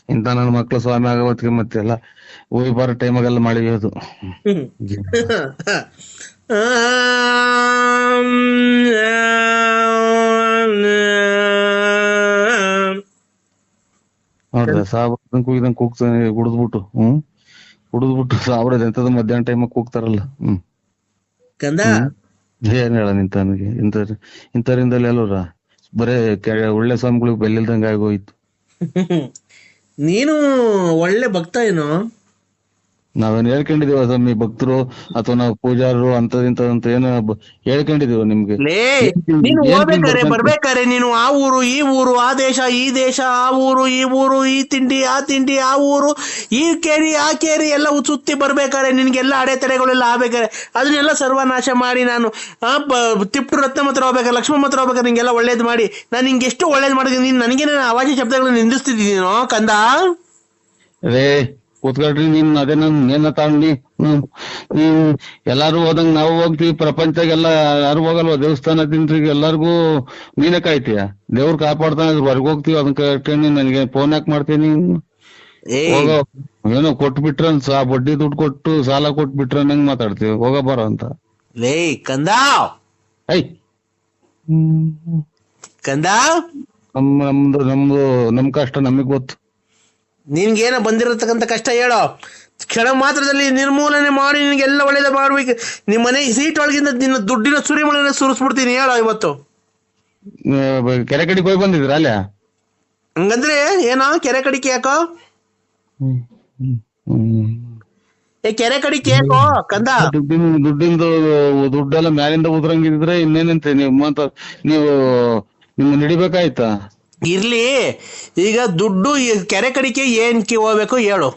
ಇಂತ ನನ್ನ ಮಕ್ಳು ಸ್ವಾಮಿ ಆಗವತ್ತಿಗೆ ಮತ್ತೆ ಎಲ್ಲ ಹೋಗಿ ಬರೋ ಟೈಮಾಗೆಲ್ಲ ಮಾಡಿಯೋದು. ನೋಡ್ರಿ ಸಾಬ್ರ ಕೂಗಿದಂಗ್ ಕೂಗ್ತಾನೆ, ಕುಡಿದ್ಬಿಟ್ಟು ಕುಡಿದ್ಬಿಟ್ಟು ಸಾಬ್ರ ಎಂತದ ಮಧ್ಯಾಹ್ನ ಟೈಮಾಗ ಕೂಗ್ತಾರಲ್ಲ. ಕಂದ ಏನ್ ಹೇಳ ನಿಂತನಿಗೆ ಇಂಥವ್ರಿಂದಲೇ ಎಲ್ಲರ ಬರೇ ಒಳ್ಳೆ ಸ್ವಾಮಿಗಳಿಗೆ ಬೆಲ್ಲಿಲ್ದಂಗ ಆಗೋಯ್ತು. ನೀನು ಒಳ್ಳೆ ಭಕ್ತ ಏನೋ? ನಾವೇನ್ ಹೇಳ್ಕೊಂಡಿದೀವ ಸ್ವಾಮಿ ಭಕ್ತರು ಅಥವಾ ನಾವು ಪೂಜಾರರು ಅಂತದಿಂತ ಏನೋ ಹೇಳ್ಕೊಂಡಿದೀವ ನಿಮ್ಗೆ? ನೀನು ಹೋಗ್ಬೇಕಾರೆ ಬರ್ಬೇಕಾರೆ ನೀನು ಆ ಊರು ಈ ಊರು, ಆ ದೇಶ ಈ ದೇಶ, ಆ ಊರು ಈ ಊರು, ಈ ತಿಂಡಿ ಆ ತಿಂಡಿ, ಆ ಊರು ಈ ಕೇರಿ ಆ ಕೇರಿ ಎಲ್ಲ ಸುತ್ತಿ ಬರ್ಬೇಕಾರೆ ನಿನ್ಗೆಲ್ಲ ಅಡೆತಡೆಗಳೆಲ್ಲ ಆಗ್ಬೇಕಾರೆ ಅದನ್ನೆಲ್ಲ ಸರ್ವನಾಶ ಮಾಡಿ ನಾನು ತಿಪ್ಟು ರತ್ನ ಮಾತ್ರ ಹೋಗ್ಬೇಕಾರೆ, ಲಕ್ಷ್ಮಣ ಮಾತ್ರ ಹೋಗ್ಬೇಕಾರೆ ನಿಂಗೆಲ್ಲ ಒಳ್ಳೇದು ಮಾಡಿ ನಾನು ನಿಂಗೆ ಎಷ್ಟು ಒಳ್ಳೇದು ಮಾಡಿದ್ದೀನಿ. ನೀನ್ ನನಗೇನ ಅವಾಜಿ ಶಬ್ದಗಳನ್ನ ನಿಂದಿಸ್ತಿದ್ದೀನೋ ಕಂದ? ರೇ ಕೂತ್ಕೊಳ್ರಿ, ನೀನ್ ಅದೇ ಏನ ತಾಂಡಿ ಎಲ್ಲಾರು ಹೋದಂಗ ನಾವು ಹೋಗ್ತೀವಿ ಪ್ರಪಂಚಗೆಲ್ಲ. ಯಾರು ಹೋಗಲ್ವ ದೇವಸ್ಥಾನ ತಿಂಟ್ರಿಗೆ ಎಲ್ಲಾರ್ಗು ನೀನೇ ಕಾಯ್ತೀಯ? ದೇವ್ರು ಕಾಪಾಡ್ತಾನೆ, ಹೊರಗೆ ಹೋಗ್ತೀವಿ ಅದನ್ನ ಕಟ್ಕೊಂಡು ನನಗೆ ಫೋನ್ ಯಾಕೆ ಮಾಡ್ತೀನಿ? ಹೋಗೋ ಏನೋ ಕೊಟ್ಬಿಟ್ರ ಬಡ್ಡಿ ದುಡ್ಡು ಕೊಟ್ಟು ಸಾಲ ಕೊಟ್ಬಿಟ್ರ ಹೆಂಗ್ ಮಾತಾಡ್ತೀವಿ? ಹೋಗ ಬರೋ ಅಂತ. ಲೇ ಕಂದ. ಐ ಕಂದ, ನಮ್ದು ನಮ್ ಕಷ್ಟ ನಮಗ್ ಗೊತ್ತು. ನಿನ್ಗೇನ ಬಂದಿರತಕ್ಕಂತ ಕಷ್ಟ ಹೇಳೋ. ಕ್ಷಣ ಮಾತ್ರದಲ್ಲಿ ನಿರ್ಮೂಲನೆ ಮಾಡಿ ನಿನ್ಗೆಲ್ಲ ಒಳ್ಳೇದ ಮಾಡ್ಬೇಕು. ನಿಮ್ ಮನೆ ಸೀಟ್ ಒಳಗಿಂದ ನಿನ್ನ ದುಡ್ಡಿನ ಸುರಿಮಳೆ ಸುರಿಸ್ಬಿಡ್ತೀನಿ ಹೇಳೋ ಇವತ್ತು. ಕೆರೆ ಕಡಿಗೆ ಹೋಗಿ ಬಂದಿದ್ರ ಅಲ್ಲೇ? ಹಂಗಂದ್ರೆ ಏನೋ ಕೆರೆ ಕಡಿಕೆ ಯಾಕೋ? ಕೆರೆ ಕಡಿಕೆ ಯಾಕೋ ಕಂದ? ದುಡ್ಡೆಲ್ಲ ಮ್ಯಾಲಿಂದ ಉದ್ರಂಗಿದ್ರೆ ಇನ್ನೇನಂತೆ ನೀವು ನಿಮ್ಮ ನಡಿಬೇಕಾಯ್ತಾ? ಇರ್ಲಿ, ಈಗ ದುಡ್ಡು ಕೆರೆ ಕಡಿಕೆ ಏನ್ಕೆ ಹೋಗ್ಬೇಕು ಹೇಳು?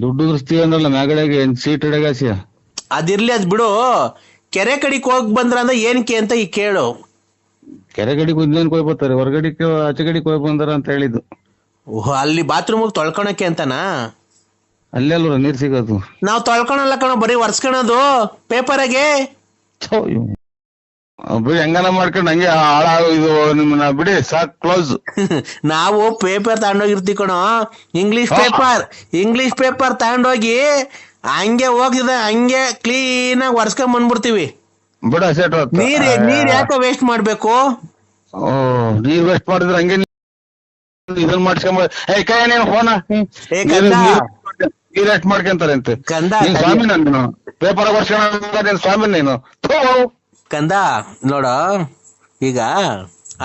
ದುಡ್ಡು ದೃಷ್ಟಿ ಅಂದ್ರಲ್ಲ ಮ್ಯಾಗಡೆಗೆ ಸೀಟ್ ಹಿಡಗಾಸಿಯ. ಅದಿರ್ಲಿ, ಅದ್ ಬಿಡು. ಕೆರೆ ಕಡಿಗೆ ಹೋಗ್ ಬಂದ್ರ ಅಂದ್ರೆ ಏನಕ್ಕೆ ಅಂತ ಈಗ ಕೇಳು. ಕೆರೆ ಕಡಿಗೆ ಇನ್ನೇನ್ ಕೊಯ್ ಬರ್ತಾರೆ, ಹೊರಗಡಿಕೆ ಆಚೆ ಕಡಿಗೆ ಹೋಗಿ ಬಂದಾರ ಅಂತ ಹೇಳಿದ್ದು. ಅಲ್ಲಿ ಬಾತ್ರೂಮ್ ತೊಳ್ಕೊಳಕ್ಕೆ ಅಂತನಾ? ಅಲ್ಲೆಲ್ವ ನೀರ್ ಸಿಗೋದು? ನಾವ್ ತೊಳ್ಕೊಳಲ್ಲ ಕಣೋ, ಬರೀ ಒರ್ಸ್ಕೊಳೋದು ಪೇಪರಾಗೆ. ಬಿಡಿ ಹೆಂಗನ ಮಾಡ್ಕೊಂಡು ಹಂಗೆ ಹಾಳಾಗ ಇದು ನಿಮ್ಮನ್ನ ಬಿಡಿ ಸಾಕ್ ಕ್ಲೋಸ್. ನಾವು ಪೇಪರ್ ತಗೊಂಡೋಗಿರ್ತೀವಿ ಕಣೋ, ಇಂಗ್ಲಿಷ್ ಪೇಪರ್ ತಗೊಂಡೋಗಿ ಹಂಗೆ ಹೋಗಿದೆ ಹಂಗೆ ಕ್ಲೀನ್ ಆಗಿ ಒರ್ಸ್ಕೊಂಡ್ ಬಂದ್ಬಿಡ್ತೀವಿ. ಬಿಡ ಸೆಟ್ ನೀರ್ ಯಾಕೆ ವೇಸ್ಟ್ ಮಾಡ್ಬೇಕು? ನೀರ್ ವೇಸ್ಟ್ ಮಾಡಿದ್ರೆ ಹಂಗೆ ಇದನ್ನ ಮಾಡ್ಸ್ಕೊಂಬ ಕೈ ನೀನು ಫೋನ ನೀರ್ ವೇಸ್ಟ್ ಮಾಡ್ಕೊಂತಾರೆ ಅಂತೆ. ಸ್ವಾಮಿ ನಾನು ಪೇಪರ್ ವರ್ಷ ಸ್ವಾಮಿ ನೀನು ಕಂದ ನೋಡ, ಈಗ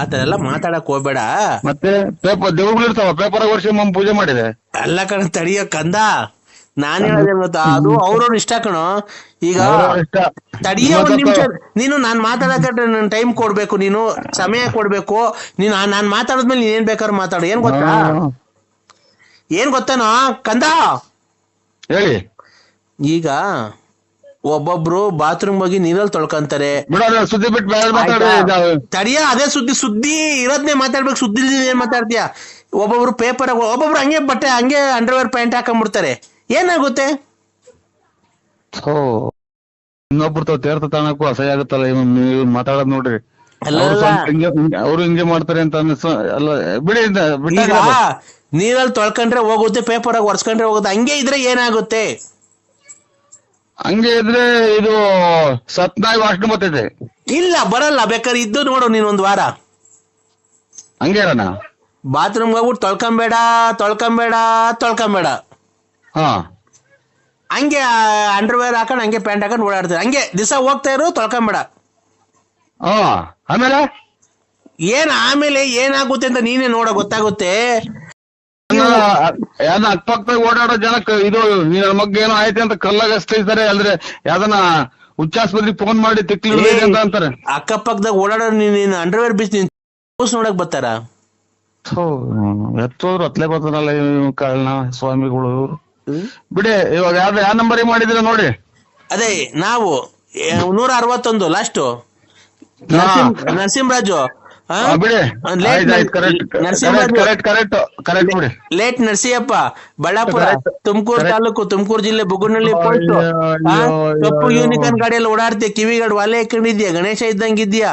ಆತರ ಎಲ್ಲ ಮಾತಾಡಕ್ ಹೋಗ್ಬೇಡ. ಮತ್ತೆ ಪೇಪರ್ ದೇವ್ಗಳಿರ್ತಾವ ಪೇಪರ್ ವರ್ಷ ಪೂಜೆ ಮಾಡಿದೆ ಅಲ್ಲ ಕಣ, ತಡಿಯೋ ಕಂದ, ನಾನ್ ಹೇಳೋದೇ ಗೊತ್ತಾ, ಅದು ಅವ್ರವ್ರ ಇಷ್ಟ ಕಣೋ. ಈಗ ತಡಿಯೋ ಒಂದ್ ನಿಮಿಷ, ನೀನು ನಾನ್ ಮಾತಾಡಕ ನನ್ ಟೈಮ್ ಕೊಡ್ಬೇಕು, ನೀನು ಸಮಯ ಕೊಡ್ಬೇಕು. ನೀನು ನಾನ್ ಮಾತಾಡಿದ್ಮೇಲೆ ನೀನ್ ಏನ್ ಬೇಕಾದ್ರೂ ಮಾತಾಡು. ಏನ್ ಗೊತ್ತಾನೋ ಕಂದ, ಹೇಳಿ. ಈಗ ಒಬ್ಬೊಬ್ರು ಬಾತ್ರೂಮ್ ಹೋಗಿ ನೀರಲ್ಲಿ ತೊಳ್ಕೊಂತಾರೆ. ಸುದ್ದಿ ಬಿಟ್ಟು ತಡಿಯ, ಅದೇ ಸುದ್ದಿ ಇರೋದ್ನೇ ಮಾತಾಡ್ಬೇಕು, ಸುದ್ದಿ ಏನ್ ಮಾತಾಡ್ತೀಯ? ಒಬ್ಬೊಬ್ರು ಪೇಪರ್, ಒಬ್ಬೊಬ್ರು ಹಂಗೆ ಬಟ್ಟೆ ಹಂಗೆ ಅಂಡರ್ವೇರ್ ಪ್ಯಾಂಟ್ ಹಾಕೊಂಡ್ಬಿಡ್ತಾರೆ. ಏನಾಗುತ್ತೆ? ಇನ್ನೊಬ್ರು ತೀರ್ಥ ತಾಣಕ್ಕೂ ಅಸಹ್ಯ ಆಗುತ್ತಲ್ಲ ಮಾತಾಡೋದ್ ನೋಡ್ರಿ. ಅವ್ರು ಹಿಂಗೆ ಮಾಡ್ತಾರೆ ಅಂತ ಅಲ್ಲ ಬಿಡಿ. ನೀರಲ್ಲಿ ತೊಳ್ಕೊಂಡ್ರೆ ಹೋಗುತ್ತೆ, ಪೇಪರ್ ಆಗಿ ಒರ್ಸ್ಕೊಂಡ್ರೆ ಹೋಗುತ್ತೆ. ಹಂಗೆ ಇದ್ರೆ ಏನಾಗುತ್ತೆ? ಹಂಗೆ ಇದ್ರೆ ಇದು ಸತ್ನಾಗಿ ವಾಸನೆ ಬರ್ತೈತೆ. ಇಲ್ಲ ಬರಲ್ಲ, ಬೇಕಾದ್ರೆ ಇದ್ದು ನೋಡು ನೀನ್ ಒಂದ್ ವಾರ ಹಂಗೆ ಇರೋಣ. ಬಾತ್ರೂಮ್ ಹೋಗ್ಬಿಟ್ಟು ತೊಳ್ಕೊಂಬೇಡ. ಹಂಗೆ ಅಂಡರ್ವೇರ್ ಹಾಕೊಂಡ್ ಹಂಗೆ ಪ್ಯಾಂಟ್ ಹಾಕೊಂಡ್ ಓಡಾಡ್ತಾರೆ. ಹಂಗೆ ದಿವಸ ಹೋಗ್ತಾ ಇರು, ತೊಳ್ಕೊಂಬೇಡ. ಆಮೇಲೆ ಏನಾಗುತ್ತೆ ಅಂತ ನೀನೇ ನೋಡೋ, ಗೊತ್ತಾಗುತ್ತೆ. ಅಕ್ಕಪಕ್ಕ ಓಡಾಡೋ ಜನಕ್ಕೆ ಇದು ನನ್ನ ಮಗ್ಗ ಏನೋ ಆಯ್ತು ಅಂತ ಕಲ್ಲಾಗ ಹಚ್ತಿದ್ದಾರೆ, ಅಲ್ದ್ರೆ ಯಾವ್ದನ್ನ ಉಚ್ಚಾಸ್ಪತ್ರೆಗೆ ಫೋನ್ ಮಾಡಿ ತಿಕ್ಲಿ ಅಂತ ಅಂತಾರೆ. ಅಕ್ಕಪಕ್ಕದಾಗ ಓಡಾಡೋ ನೀನ್ ಅಂಡರ್ವೇರ್ ಬಿಸ್ ನೋಡಕ್ ಬರ್ತಾರ? ಎತ್ತೋದ್ರು ಹತ್ಲೆ ಬರ್ತಾರಲ್ಲ ಕಾಳನ ಸ್ವಾಮಿಗಳು. ಬಿಡಿ, ಇವಾಗ ಯಾವ ನಂಬರ್ ಮಾಡಿದಿರ ನೋಡಿ. ಅದೇ ನಾವು 161 ಲಾಸ್ಟ್ ನರಸಿಂಹರಾಜು. ಲೇಟ್ ನರಸಿಯಪ್ಪ, ಬಳ್ಳಾಪುರ, ತುಮಕೂರು ತಾಲೂಕು, ತುಮಕೂರು ಜಿಲ್ಲೆ, ಬುಗುನಹಳ್ಳಿ ಪೋಸ್ಟ್. ಕಪ್ಪು ಯೂನಿಕಾರ್ನ್ ಗಾಡಿಯಲ್ಲಿ ಓಡಾಡ್ತೀಯ, ಕಿವಿಗಡ್ ವಾಲೆ ಹಾಕೊಂಡಿದ್ಯಾ, ಗಣೇಶ ಇದ್ದಂಗಿದ್ಯಾ,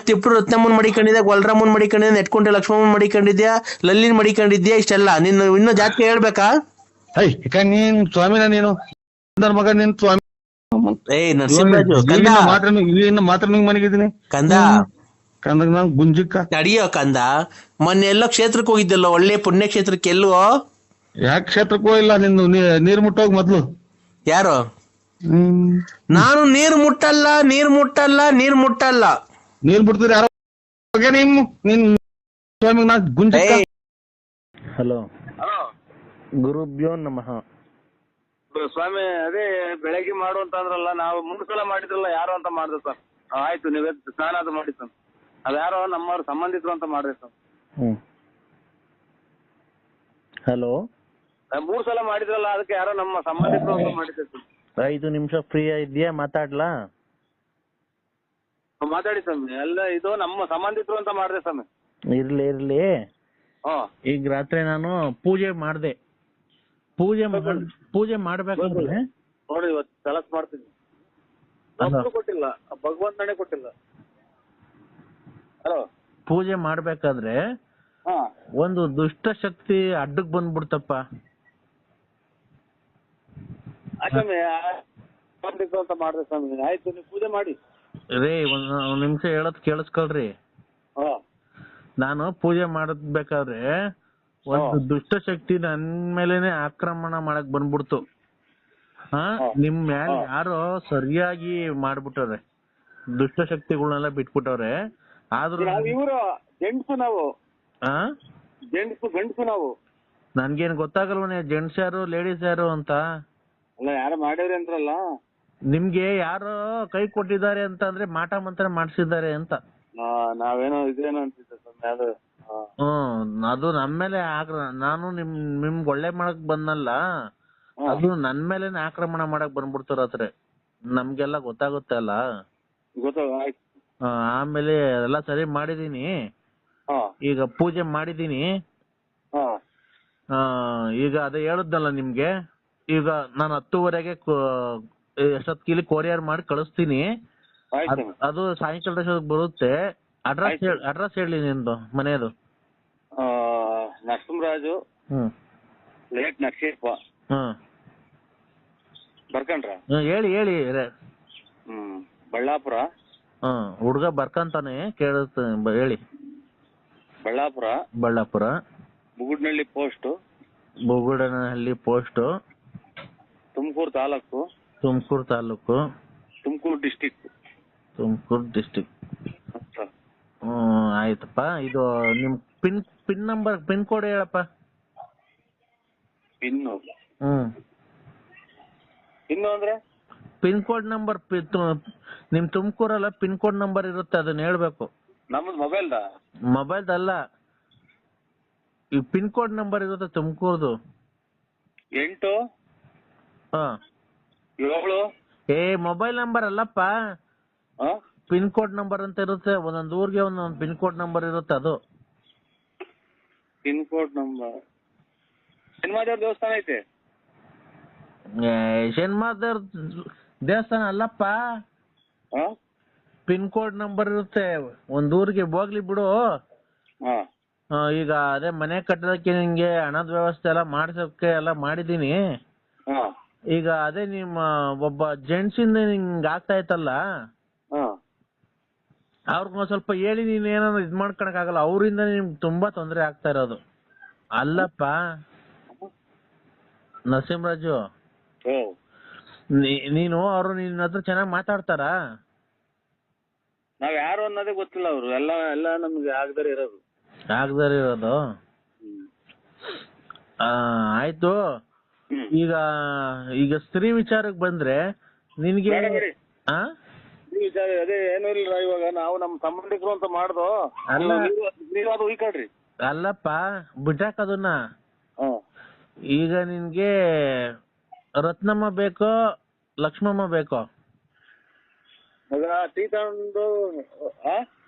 ತಿಪ್ಪರು ರತ್ನಮ್ಮನ್ ಮಡಿಕೊಂಡಿದ್ಯಾ, ಗೊಲ್ರಮ್ಮನ್ ಮಡಿಕೊಂಡಿದ್ಯಾ, ನೆಟ್ಕೊಂಡೆ ಲಕ್ಷ್ಮಮ್ಮನ್ ಮಡಿಕೊಂಡಿದ್ಯಾ, ಲಲ್ಲಿನ್ ಮಡಿಕೊಂಡಿದ್ಯಾ. ಇಷ್ಟೆಲ್ಲ ನೀನು ಇನ್ನೂ ಜಾಸ್ತಿ ಹೇಳ್ಬೇಕಾ? ನೀನ್ ಸ್ವಾಮಿನ, ನೀನು ಮಗ, ನೀನ್ ಸ್ವಾಮಿ. ನರಸಿಂಹರಾಜು ಮಾತ್ರ ಮನೆಗಿದ್ದೀನಿ ಕಂದ. ನಾನು ಗುಂಜಕ್ಕ ತಡಿಯೋ ಕಂದ, ಮೊನ್ನೆ ಎಲ್ಲೋ ಕ್ಷೇತ್ರಕ್ಕೆ ಹೋಗಿದ್ದಲ್ಲ, ಒಳ್ಳೆ ಪುಣ್ಯ ಕ್ಷೇತ್ರಕ್ಕೆ. ಎಲ್ಲೋ ಯಾಕೆ ಕ್ಷೇತ್ರಕ್ಕೂ ಇಲ್ಲ, ನಿಂದು ನೀರ್ ಮುಟ್ಟೋಗ್ ಮೊದ್ಲು. ಯಾರು? ನಾನು ನೀರ್ ಮುಟ್ಟಲ್ಲ. ನೀರ್ ಮುಟ್ತಿದ್ರೆ ಯಾರೋ ನೀನ್ ಸ್ವಾಮಿ ನಾ ಗುಂಜಕ್ಕ. ಹಲೋ, ಗುರುಭ್ಯೋ ನಮಃ. ಸ್ವಾಮಿ, ಅದೇ ಬೆಳಗ್ಗೆ ಮಾಡು ಅಂತ ಅಂದ್ರಲ್ಲ, ನಾವು ಮುಂದ್ಸಲ ಮಾಡಿದ್ರಲ್ಲ ಯಾರು ಅಂತ ಮಾಡ್ದೆ ಸರ್. ಆಯ್ತು, ನೀವೇ ಸ್ನಾನ ಅದು ಮಾಡಿ ಸರ್. ಅದ್ಯಾರೋ ನಮ್ಮವ್ರ ಸಂಬಂಧಿಕರು ಅಂತ ಮಾಡಿದೆ ಸರ್. ಹಲೋ, 3 ಸಲ ಮಾಡಿದ್ರಲ್ಲ, ಅದಕ್ಕೆ ಯಾರೋ ನಮ್ಮ ಸಂಬಂಧಿಕರು ಅಂತ ಮಾಡಿದ್ದೆ ಸರ್. 5 ನಿಮಿಷ ಫ್ರೀ ಇದೆಯಾ? ಮಾತಾಡ್ಲಾ? ಮಾತಾಡಿ ಸ್ವಾಮಿ. ಎಲ್ಲ ಇದು ನಮ್ಮ ಸಂಬಂಧಿಕರು ಅಂತ ಮಾಡಿದೆ ಸ್ವಾಮಿ. ಇರ್ಲಿ. ಈಗ ರಾತ್ರಿ ನಾನು ಪೂಜೆ ಮಾಡ್ದೆ. ಪೂಜೆ ಮಾಡ್ಬೇಕಂದ್ರೆ ನೋಡಿ, ಇವತ್ತು ಕೆಲಸ ಮಾಡ್ತೀನಿ. ಕೊಟ್ಟಿಲ್ಲ, ಭಗವಂತನೇ ಕೊಟ್ಟಿಲ್ಲ. ಹಲೋ, ಪೂಜೆ ಮಾಡ್ಬೇಕಾದ್ರೆ ಒಂದು ದುಷ್ಟ ಶಕ್ತಿ ಅಡ್ಡಕ್ ಬಂದ್ಬಿಡ್ತಪ್ಪ. ಅಂತ ಮಾಡಿದೆ ಸ್ವಾಮಿ. ಆಯ್ತು, ನೀವು ಪೂಜೆ ಮಾಡಿ ರೇ. ಒಂದ್ ನಿಮಿಷ ಹೇಳೋದ್ ಕೇಳಿಸ್ಕೊಳ್ರಿ. ನಾನು ಪೂಜೆ ಮಾಡಬೇಕಾದ್ರೆ ಒಂದು ದುಷ್ಟ ಶಕ್ತಿ ನನ್ ಮೇಲೆನೆ ಆಕ್ರಮಣ ಮಾಡಕ್ ಬಂದ್ಬಿಡ್ತು. ನಿಮ್ ಮ್ಯಾಲ ಯಾರೋ ಸರಿಯಾಗಿ ಮಾಡ್ಬಿಟ್ಟವ್ರೆ, ದುಷ್ಟ ಶಕ್ತಿಗಳನ್ನೆಲ್ಲ ಬಿಟ್ಬಿಟ್ಟವ್ರೆ. ಆದ್ರೂ ಜೆಂಟ್ಸು ನಾವು, ಗಂಡಸು ನಾವು. ನನ್ಗೇನ್ ಗೊತ್ತಾಗಲ್ವನೇ ಜೆಂಟ್ಸ್ ಯಾರು ಲೇಡೀಸ್ ಯಾರು ಅಂತ? ಅಲ್ಲ, ಯಾರು ಮಾಡಿದ್ರಿ ಅಂದ್ರಲ್ಲ. ನಿಮ್ಗೆ ಯಾರೋ ಕೈ ಕೊಟ್ಟಿದ್ದಾರೆ ಅಂತ ಅಂದ್ರೆ ಮಾಟ ಮಂತ್ರ ಮಾಡ್ಸಿದ್ದಾರೆ ಅಂತ. ನಾವೇನೋ ಇದೇನೋ ಅಂತಿದ್ದೆ ಸ್ವಾಮಿ. ಅದು ನನ್ ಮೇಲೆ ನಾನು ನಿಮ್ಗೆ ಒಳ್ಳೆ ಮಾಡಕ್ ಬಂದಲ್ಲ, ಅದು ನನ್ ಮೇಲೆನೆ ಆಕ್ರಮಣ ಮಾಡಕ್ ಬಂದ್ಬಿಡ್ತಾರ. ನಮ್ಗೆಲ್ಲ ಗೊತ್ತಾಗುತ್ತೆ ಅಲ್ಲ. ಆಮೇಲೆ ಎಲ್ಲ ಸರಿ ಮಾಡಿದೀನಿ. ಈಗ ಪೂಜೆ ಮಾಡಿದೀನಿ. ಈಗ ಅದೇ ಹೇಳುದ್ನಲ್ಲ ನಿಮ್ಗೆ. ಈಗ ನಾನು 10:30ಗೆ ಎಷ್ಟೊತ್ತಿಗೆ ಕೊರಿಯರ್ ಮಾಡಿ ಕಳಿಸ್ತೀನಿ. ಆಯ್ತು ಸ್ವಾಮಿ. ಅದು ಸಾಯಂಕಾಲ ಬರುತ್ತೆ. ಅಡ್ರೆಸ್ ಹೇಳಿ ನಿಂದು ಮನೆಯದು. ನರಸಿಂಹರಾಜು ಲೇಟ್ ನರಸಿಂಹಪ್ಪ. ಬರ್ಕಂಡ್ರ? ಹೇಳಿ ಬಳ್ಳಾಪುರ. ಹುಡ್ಗ ಬರ್ಕಂತಾನೆ ಕೇಳುತ್ತೆ, ಹೇಳಿ. Ballapura Bugudanahalli post, Tumakuru taluk, Tumakuru district. ಆಯ್ತಪ್ಪ. ಇದು ನಿಮ್ ಪಿನ್ ನಂಬರ್, ಪಿನ್ ಕೋಡ್ ಹೇಳಪ್ಪ. ಇನ್ನು ಅಂದ್ರೆ ಪಿನ್ ಕೋಡ್ ನಂಬರ್, ನಿಮ್ ತುಮಕೂರಲ್ಲ ಪಿನ್ ಕೋಡ್ ನಂಬರ್ ಇರುತ್ತೆ, ಅದನ್ನ ಹೇಳ್ಬೇಕು. ನಮ್ದು ಮೊಬೈಲ್ದಲ್ಲ, ಈ ಪಿನ್ ಕೋಡ್ ನಂಬರ್ ಇರುತ್ತೆ ತುಮಕೂರ್ದು. 8 7. ಮೊಬೈಲ್ ನಂಬರ್ ಅಲ್ಲಪ್ಪ, ಪಿನ್ ಕೋಡ್ ನಂಬರ್ ಅಂತ ಇರುತ್ತೆ. ಒಂದೊಂದು ಊರಿಗೆ ಒಂದೊಂದು ಪಿನ್ ಕೋಡ್ ನಂಬರ್ ಇರುತ್ತೆ, ಅದು ಪಿನ್ ಕೋಡ್ ನಂಬರ್. ಶನಿಮಾದೇವ್ರ ದೇವಸ್ಥಾನ ಐತೆ. ಶನಿಮಾದೇವ್ರ ದೇವಸ್ಥಾನ ಅಲ್ಲಪ್ಪ, ಪಿನ್ ಕೋಡ್ ನಂಬರ್ ಇರುತ್ತೆ. ಒಂದ್ ಊರಿಗೆ ಹೋಗ್ಲಿ ಬಿಡು. ಈಗ ಅದೇ ಮನೆ ಕಟ್ಟೋದಕ್ಕೆ ನಿಂಗೆ ಹಣದ ವ್ಯವಸ್ಥೆ ಎಲ್ಲ ಮಾಡ್ಸೋಕೆ ಎಲ್ಲ ಮಾಡಿದೀನಿ. ಈಗ ಅದೇ ನಿಮ್ಮ ಒಬ್ಬ ಜೆಂಟ್ಸ್ ಇಂದ ನಿಂಗೆ ಆಗ್ತಾ ಇತ್ತಲ್ಲ, ಅವ್ರಿಗೊಂದ್ ಸ್ವಲ್ಪ ಹೇಳಿ, ನೀನ್ ಏನಾದ್ರು ಇದ್ ಮಾಡ್ಕೊಳಕ್ ಆಗಲ್ಲ, ಅವರಿಂದ ನಿಮ್ಗೆ ತುಂಬಾ ತೊಂದರೆ ಆಗ್ತಾ ಇರೋದು. ಅಲ್ಲಪ್ಪ ನರಸಿಂಹರಾಜು, ನೀನು ಅವರು ನಿನ್ನ ಹತ್ರ ಚೆನ್ನಾಗಿ ಮಾತಾಡ್ತಾರ? ನಾವ್ ಯಾರು ಅನ್ನೋದೇ ಗೊತ್ತಿಲ್ಲ. ಅವರು ಎಲ್ಲ ನಮ್ಗೆ ಆಗದರೆ ಇರೋದು. ಆಯ್ತು. ಈಗ ಸ್ತ್ರೀ ವಿಚಾರಕ್ಕೆ ಬಂದ್ರೆ ನಿನ್ಗೆ ವಿಚಾರ ಅದೇ ಏನೂ ಇಲ್ಲ. ಇವಾಗ ನಾವು ನಮ್ಮ ಸಂಬಂಧಿಕರು ಅಂತ ಮಾಡ್ದು. ನೀವಾದ್ರು ಉಯ್ಕೊಳ್ರಿ. ಅಲ್ಲಪ್ಪ ಬಿಟ್ಟಾಕದನ್ನ. ಈಗ ನಿನ್ಗೆ ರತ್ನಮ್ಮ ಬೇಕೋ ಲಕ್ಷ್ಮಮ್ಮ ಬೇಕೋ? ಟೀ ತಗೊಂಡು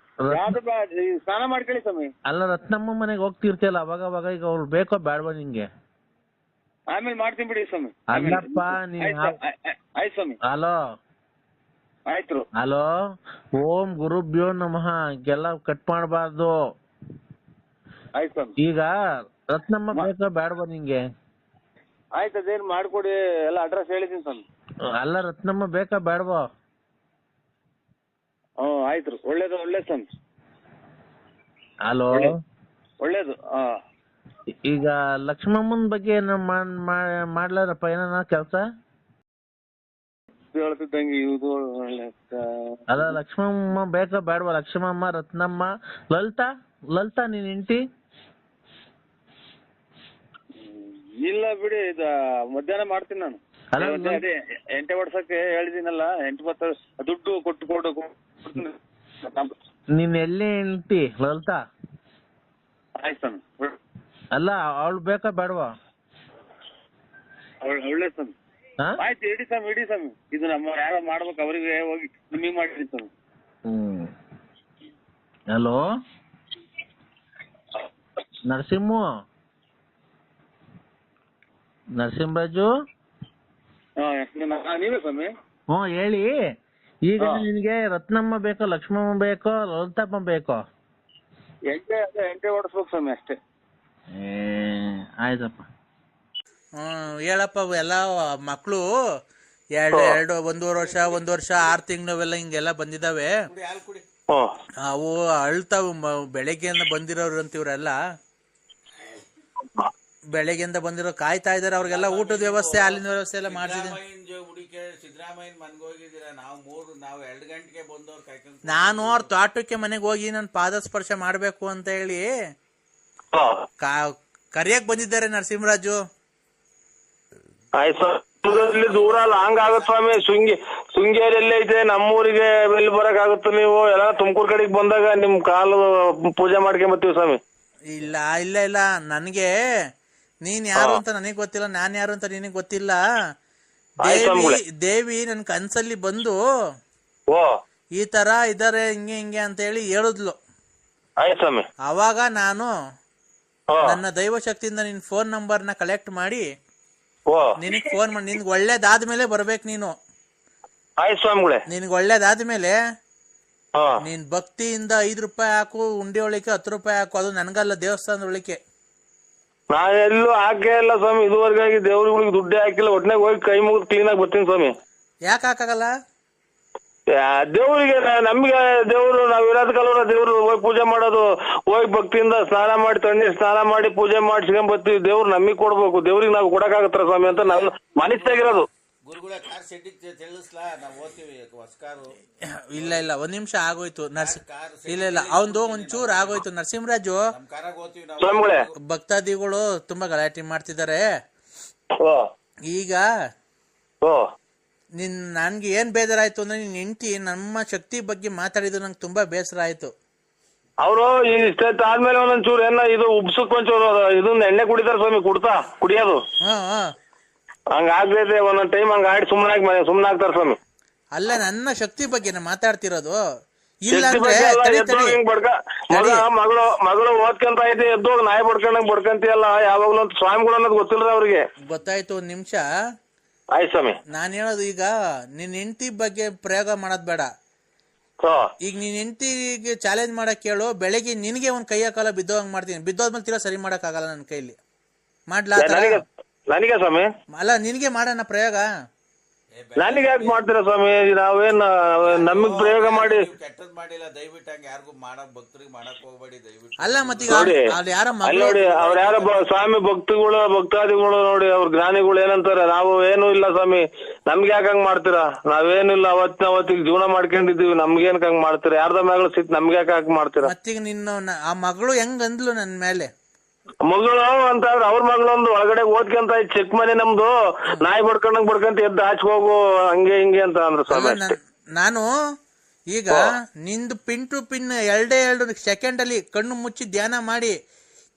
ಸ್ನಾನ ಮಾಡ್ಕೊಳ್ಳಿ ಸ್ವಾಮಿ. ಅಲ್ಲ, ರತ್ನಮ್ಮ ಮನೆಗೆ ಹೋಗ್ತಿರ್ತಿಯಲ್ಲ ಅವಾಗ, ಈಗ ಅವ್ರು ಬೇಕೋ ಬೇಡವಾ ನಿಂಗೆ? ಆಮೇಲೆ ಮಾಡ್ತೀನಿ ಬಿಡಿ ಸ್ವಾಮಿ. ಅಲ್ಲಪ್ಪ ಆಯ್ತು ಸ್ವಾಮಿ. ಹಲೋ ಆಯ್ತು. ಹಲೋ, ಓಂ ಗುರುಭ್ಯೋ ನಮಃ ಎಲ್ಲ ಕಟ್ ಮಾಡಬಾರ್ದು. ಆಯ್ತು ಸ್ವಾಮಿ. ಈಗ ರತ್ನಮ್ಮ ಬೇಕೋ ಬೇಡವಾ ನಿಂಗೆ? ಆಯ್ತು, ಅದೇನು ಮಾಡ್ಕೊಡಿ, ಎಲ್ಲ ಅಡ್ರೆಸ್ ಹೇಳಿದೀನಿ ಸ್ವಾಮಿ. ಅಲ್ಲ, ರತ್ನಮ್ಮ ಬೇಕೋ ಬೇಡವಾ? ಆಯ್ತು, ಒಳ್ಳೇದು ಸ್ವಾಮಿ. ಹಲೋ, ಒಳ್ಳೇದು. ಈಗ ಲಕ್ಷ್ಮಮ್ಮನ ಬಗ್ಗೆ ಮಾಡ್ಲಾರಪ್ಪ ಏನ ಕೆಲಸ? ಹೇಳ್ತಿದ್ದಂಗೆ ಇದು ಅಲ್ಲ, ಲಕ್ಷ್ಮಮ್ಮ ಬೇಕೋ ಬೇಡವಾ? ಲಕ್ಷ್ಮಮ್ಮ, ರತ್ನಮ್ಮ, ಲಲಿತಾ ನಿನ್ ಹೆಂಡತಿ? ಇಲ್ಲ ಬಿಡಿ, ಮಧ್ಯಾಹ್ನ ಮಾಡ್ತೀನಿ ನಾನು. ಅದೇ 8 ವರ್ಷಕ್ಕೆ ಹೇಳಿದೀನಲ್ಲ, 8 ವರ್ಷ ದುಡ್ಡು ಕೊಟ್ಟು ನಿನ್ ಎಲ್ಲಿ ಹೆಂಡತಿ ಲಲಿತಾ? ಆಯ್ತು ಸ್ವಾಮಿ. ಅಲ್ಲ, ಅವಳು ಬೇಕೋ ಬೇಡವಾ? ಒಳ್ಳೆ ಸ್ವಾಮಿ. ಆಯ್ತು, ಇಡಿ ಸ್ವಾಮಿ. ಇದು ನಮ್ಮ ಯಾರೋ ಮಾಡ್ಬೇಕು, ಅವರಿಗೆ ಹೋಗಿ ನಿಮಗೆ ಮಾಡಿರಿ ಸ್ವಾಮಿ. ಹಲೋ ನರಸಿಂಹರಾಜು. ನೀವೇ ಸ್ವಾಮಿ? ಹೇಳಿ. ಈಗ ನಿನ್ಗೆ ರತ್ನಮ್ಮ ಬೇಕೋ ಲಕ್ಷ್ಮಮ್ಮ ಬೇಕೋ ಲಲಿತಮ್ಮ ಬೇಕೋ? ಎಂಟೆ ಓಡಿಸ್ಬೇಕು ಸ್ವಾಮಿ, ಅಷ್ಟೇ. ಆಯ್ತಪ್ಪ. ಹೇಳಪ್ಪ. ಎಲ್ಲ ಮಕ್ಕಳು ಒಂದೂವರೆ ವರ್ಷ 6 ತಿಂಗಳು ಅವೆಲ್ಲ ಹಿಂಗೆಲ್ಲ ಬಂದಿದಾವೆ. ಅವು ಅಳ್ತಾವು. ಬೆಳಗ್ಗೆಯಿಂದ ಬಂದಿರೋರು ಅಂತ ಇವ್ರೆಲ್ಲ ಬೆಳಗ್ಗೆಯಿಂದ ಬಂದಿರೋ ಕಾಯ್ತಾ ಇದಾರೆ. ಅವ್ರಿಗೆಲ್ಲ ಊಟದ ವ್ಯವಸ್ಥೆ, ಹಾಲಿನ ವ್ಯವಸ್ಥೆ ಎಲ್ಲ ಮಾಡ್ತಿದ್ದೀನಿ. ನಾನು ಅವ್ರ ತೋಟಕ್ಕೆ ಮನೆಗೆ ಹೋಗಿ ನನ್ನ ಪಾದ ಸ್ಪರ್ಶ ಮಾಡ್ಬೇಕು ಅಂತ ಹೇಳಿ ಕರಿಯಕ್ ಬಂದಿದ್ದಾರೆ ನರಸಿಂಹರಾಜು. ದೂರ ಲಾಂಗ್ ಆಗುತ್ತೆ ಸ್ವಾಮಿ. ಶೃಂಗೇರಿಯಲ್ಲೇ ಐತೆ, ನಮ್ಮೂರಿಗೆ ಎಲ್ಲಿ ಬರಕ್ ಆಗುತ್ತೆ? ನೀವು ಎಲ್ಲ ತುಮಕೂರು ಕಡೆಗೆ ಬಂದಾಗ ನಿಮ್ ಕಾಲು ಪೂಜೆ ಮಾಡ್ಕೊಂಬತ್ತೀವಿ ಸ್ವಾಮಿ. ಇಲ್ಲ ನನ್ಗೆ ನೀನ್ ಯಾರು ಅಂತ ನನಗ್ ಗೊತ್ತಿಲ್ಲ, ನಾನ್ ಯಾರು ಅಂತ ನಿನಗ್ ಗೊತ್ತಿಲ್ಲ. ದೇವಿ ನನ್ ಕನ್ಸಲ್ಲಿ ಬಂದು ಈ ತರ ಇದಾರೆ ಹಿಂಗೆ ಅಂತ ಹೇಳಿ ಹೇಳಿದ್ಲು. ಅವಾಗ ನಾನು ನನ್ನ ದೈವ ಶಕ್ತಿಯಿಂದ ನಿನ್ ಫೋನ್ ನಂಬರ್ನ ಕಲೆಕ್ಟ್ ಮಾಡಿ ನಿನಗ್ ಫೋನ್ ಮಾಡಿ, ನಿನ್ಗೆ ಒಳ್ಳೇದಾದ್ಮೇಲೆ ಬರ್ಬೇಕು ನೀನು. ಆಯ್ತು ಸ್ವಾಮಿಗಳೇ. ನಿನ್ಗೆ ಒಳ್ಳೇದಾದ್ಮೇಲೆ ಹಾ ನೀನ್ ಭಕ್ತಿಯಿಂದ 5 ರೂಪಾಯಿ ಹಾಕು, ಉಂಡಿ ಒಳಿಕೆ 10 ರೂಪಾಯಿ ಹಾಕು, ಅದು ನನ್ಗಲ್ಲ, ದೇವಸ್ಥಾನದ ಒಳಿಕೆ. ನಾನೆಲ್ಲೂ ಹಾಕೇ ಇಲ್ಲ ಸ್ವಾಮಿ, ಇದುವರೆಗಾಗಿ ದೇವ್ರಿಗೆ ದುಡ್ಡೇ ಹಾಕಿಲ್ಲ. ಒಟ್ನಾಗ ಹೋಗಿ ಕೈ ಮುಗಿದು ಕ್ಲೀನ್ ಆಗಿ ಬರ್ತೀನಿ ಸ್ವಾಮಿ. ಯಾಕೆ ಹಾಕಾಗಲ್ಲ? ದೇವ್ರಿಗೆ ನಮ್ಗೆ ದೇವ್ರು ನಾವ್ ಇರೋದಕ್ಕಲ್ವ ದೇವ್ರು ಹೋಗಿ ಪೂಜೆ ಮಾಡೋದು. ಹೋಗಿ ಭಕ್ತಿಯಿಂದ ಸ್ನಾನ ಮಾಡಿ, ತಣ್ಣೀರ್ ಸ್ನಾನ ಮಾಡಿ ಪೂಜೆ ಮಾಡಿಸ್ಕೊಂಡ್ ಬರ್ತೀವಿ. ದೇವ್ರು ನಮಗ್ ಕೊಡ್ಬೇಕು, ದೇವ್ರಿಗೆ ನಾವು ಕೊಡಕ್ಕಾಗತ್ತಾರ ಸ್ವಾಮಿ ಅಂತ ನನ್ನ ಮನಸ್ಸಾಗಿರೋದು. ಇಲ್ಲ ಇಲ್ಲ, ಒಂದ್ ನಿಮಿಷ ಆಗೋಯ್ತು. ಇಲ್ಲ ಅವಂದು ಒಂಚೂರು ಆಗೋಯ್ತು. ನರಸಿಂಹರಾಜು, ಸ್ವಾಮಿಗಳೇ, ಭಕ್ತಾದಿಗಳು ತುಂಬಾ ಗಲಾಟೆ ಮಾಡ್ತಿದ್ದಾರೆ ಈಗ. ನನ್ಗೆ ಏನ್ ಬೇಜಾರಾಯ್ತು ಅಂದ್ರೆ, ನಿನ್ ಹೆಂಡತಿ ನಮ್ಮ ಶಕ್ತಿ ಬಗ್ಗೆ ಮಾತಾಡಿದ್ರು ನಂಗೆ ತುಂಬಾ ಬೇಸರ ಆಯ್ತು. ಅವರು ಇಷ್ಟ ಆದ್ಮೇಲೆ ಒಂದೊಂಚೂರು ಏನ ಇದು ಉಬ್ಸಕ್ ಒಂಚೂರು ಇದನ್ನ ಎಣ್ಣೆ ಕುಡಿತಾರ ಸ್ವಾಮಿ, ಕುಡಿಯೋದು ಹಂಗ ಆಗ್ತೈತೆ. ಒಂದೊಂದ್ ಟೈಮ್ ಹಂಗ ಆಡಿ ಸುಮ್ಮನೆ ಆಗ್ತಾರ ಸ್ವಾಮಿ. ಅಲ್ಲ, ನನ್ನ ಶಕ್ತಿ ಬಗ್ಗೆ ನಾ ಮಾತಾಡ್ತಿರೋದು. ಮಗಳು ಓದ್ಕೊಂತ ಐತೆ, ಎದ್ದೋಗ್ ನಾಯಿ ಬಡ್ಕೊಂತಿಯಲ್ಲ ಯಾವಾಗ್ಲೂ ಅಂತ ಸ್ವಾಮಿಗಳು ಅನ್ನೋದು ಗೊತ್ತಿಲ್ಲ ಅವ್ರಿಗೆ. ಗೊತ್ತಾಯ್ತು, ಒಂದ್ ನಿಮಿಷ. ಆಯ್ತು ಸ್ವಾಮಿ. ನಾನ್ ಹೇಳೋದು, ಈಗ ನಿನ್ ಹೆಂಡತಿ ಬಗ್ಗೆ ಪ್ರಯೋಗ ಮಾಡೋದ್ ಬೇಡ. ಈಗ ನಿನ್ ಹೆಂಡತಿಗೆ ಚಾಲೆಂಜ್ ಮಾಡಕ್ ಕೇಳು. ಬೆಳಿಗ್ಗೆ ನಿನ್ಗೆ ಒಂದ್ ಕೈಯ ಕಾಲ ಬಿದ್ದೋಂಗ್ ಮಾಡ್ತೀನಿ. ಬಿದ್ದೋದ್ಮೇಲೆ ತೀರಾ ಸರಿ ಮಾಡಕ್ ಆಗಲ್ಲ ನನ್ನ ಕೈಲಿ. ಮಾಡ್ಲಾ? ನನಗೆ ಸ್ವಾಮಿ? ಅಲ್ಲ, ನಿನ್ಗೆ ಮಾಡೋಣ ಪ್ರಯೋಗ. ನನಗೆ ಯಾಕೆ ಮಾಡ್ತೀರಾ ಸ್ವಾಮಿ? ನಾವೇನ್ ನಮಗ್ ಪ್ರಯೋಗ ಮಾಡಿ ಕೆಟ್ಟದ್ ಮಾಡಿಲ್ಲ, ದಯವಿಟ್ಟು ಹಂಗ ಯಾರಿಗೂ ಮಾಡಕ್ ಭಕ್ತರಿಗೆ ಮಾಡಕ್ ಹೋಗ್ಬೇಡಿ ದಯವಿಟ್ಟು. ಅಲ್ಲ, ಮತ್ತೆ ನೋಡಿ ಅವ್ರ ಯಾರ ಸ್ವಾಮಿ ಭಕ್ತಾದಿಗಳು ನೋಡಿ, ಅವ್ರ ಜ್ಞಾನಿಗಳು ಏನಂತಾರೆ, ನಾವು ಏನು ಇಲ್ಲ ಸ್ವಾಮಿ, ನಮ್ಗೆ ಯಾಕೆ ಹಂಗ್ ಮಾಡ್ತೀರಾ? ನಾವೇನಿಲ್ಲ, ಅವತ್ತಿಗೆ ಜೀವನ ಮಾಡ್ಕೊಂಡಿದೀವಿ, ನಮ್ಗೇನ್ ಹಂಗ್ ಮಾಡ್ತೀರಾ? ಯಾರ್ದ ಮ್ಯಾಗಳು ಸಿಟ್ ನಮ್ಗೆ ಯಾಕೆ ಹಂಗ್ ಮಾಡ್ತೀರಾ? ಮತ್ತೀಗ ನಿನ್ನ ಆ ಮಗಳು ಹೆಂಗ್ ಅಂದ್ಲು ನನ್ ಮೇಲೆ? ಮಗಳು ಅಂತಾದ್ರೆ ಅವ್ರ ಮಗಳೊಂದು ಒಳಗಡೆ ಓದ್ಕೊಂತ ಚಿಕ್ಕ ಮನೆ ನಮ್ದು, ನಾಯಿ ಬಡ್ಕೊಂತ ಎದ್ದು ಹಾಚ್ಕೋಗು ಹಂಗೆ ಹಿಂಗೆ ಅಂತ ಅಂದ್ರು ಸ್ವಾಮಿ. ನಾನು ಈಗ ನಿಂದು ಪಿನ್ ಟು ಪಿನ್ 2 ಸೆಕೆಂಡ್ ಅಲ್ಲಿ ಕಣ್ಣು ಮುಚ್ಚಿ ಧ್ಯಾನ ಮಾಡಿ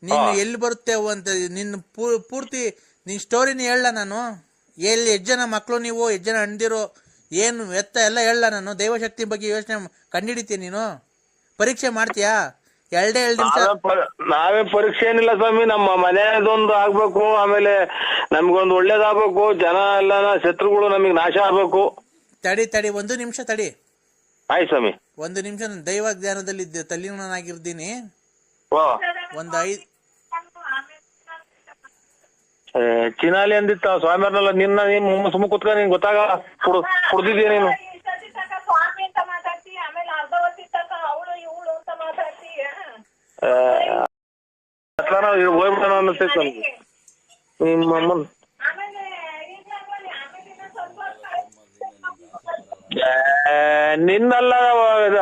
ನೀನು ಎಲ್ಲಿ ಬರುತ್ತೇವು ಅಂತ ನಿನ್ನ ಪೂರ್ತಿ ನಿನ್ ಸ್ಟೋರಿನ ಹೇಳ. ನಾನು ಎಲ್ಲಿ ಎಷ್ಟು ಜನ ಮಕ್ಕಳು ನೀವು, ಎಷ್ಟು ಜನ ಅಣ್ದಿರೋ, ಏನು ಎತ್ತ ಎಲ್ಲ ಹೇಳ. ನಾನು ದೈವಶಕ್ತಿ ಬಗ್ಗೆ ಯೋಚನೆ ಕಂಡಿಡಿತೀನಿ. ನೀನು ಪರೀಕ್ಷೆ ಮಾಡ್ತೀಯಾ? 2 ನಿಮಿಷ. ನಾವೇ ಪರೀಕ್ಷೆ ಏನಿಲ್ಲ ಸ್ವಾಮಿ, ನಮ್ಮ ಮನೆಯದೊಂದು ಆಗ್ಬೇಕು, ಆಮೇಲೆ ನಮ್ಗೊಂದು ಒಳ್ಳೇದಾಗ್ಬೇಕು, ಜನ ಎಲ್ಲ ಶತ್ರುಗಳು ನಮಗ್ ನಾಶ ಆಗ್ಬೇಕು. ತಡಿ 1 ನಿಮಿಷ ತಡಿ. ಆಯ್ತು ಸ್ವಾಮಿ. 1 ನಿಮಿಷ. ದೈವ ಜ್ಞಾನದಲ್ಲಿ ತಲ್ಲೀನನಾಗಿರ್ತೀನಿ. ಒಂದು 5 ಚಿನಾಲಿ ಅಂದಿತ್ತ ಸ್ವಾಮಿಯವ್ರನ್ನೆಲ್ಲ ನಿನ್ನ ಸುಮ್ಮ ಕುತ್ಕ, ನಿನ್ ಗೊತ್ತಾಗ ಕುಡ್ದಿದ್ಯ ನೀನು? ಹೋಗ್ಬಿಡೋಣ ಅನ್ನಿಸ್ತೈತೆ ನಿಮ್ಮ ಅಮ್ಮನ್. ನಿನ್ನೆಲ್ಲ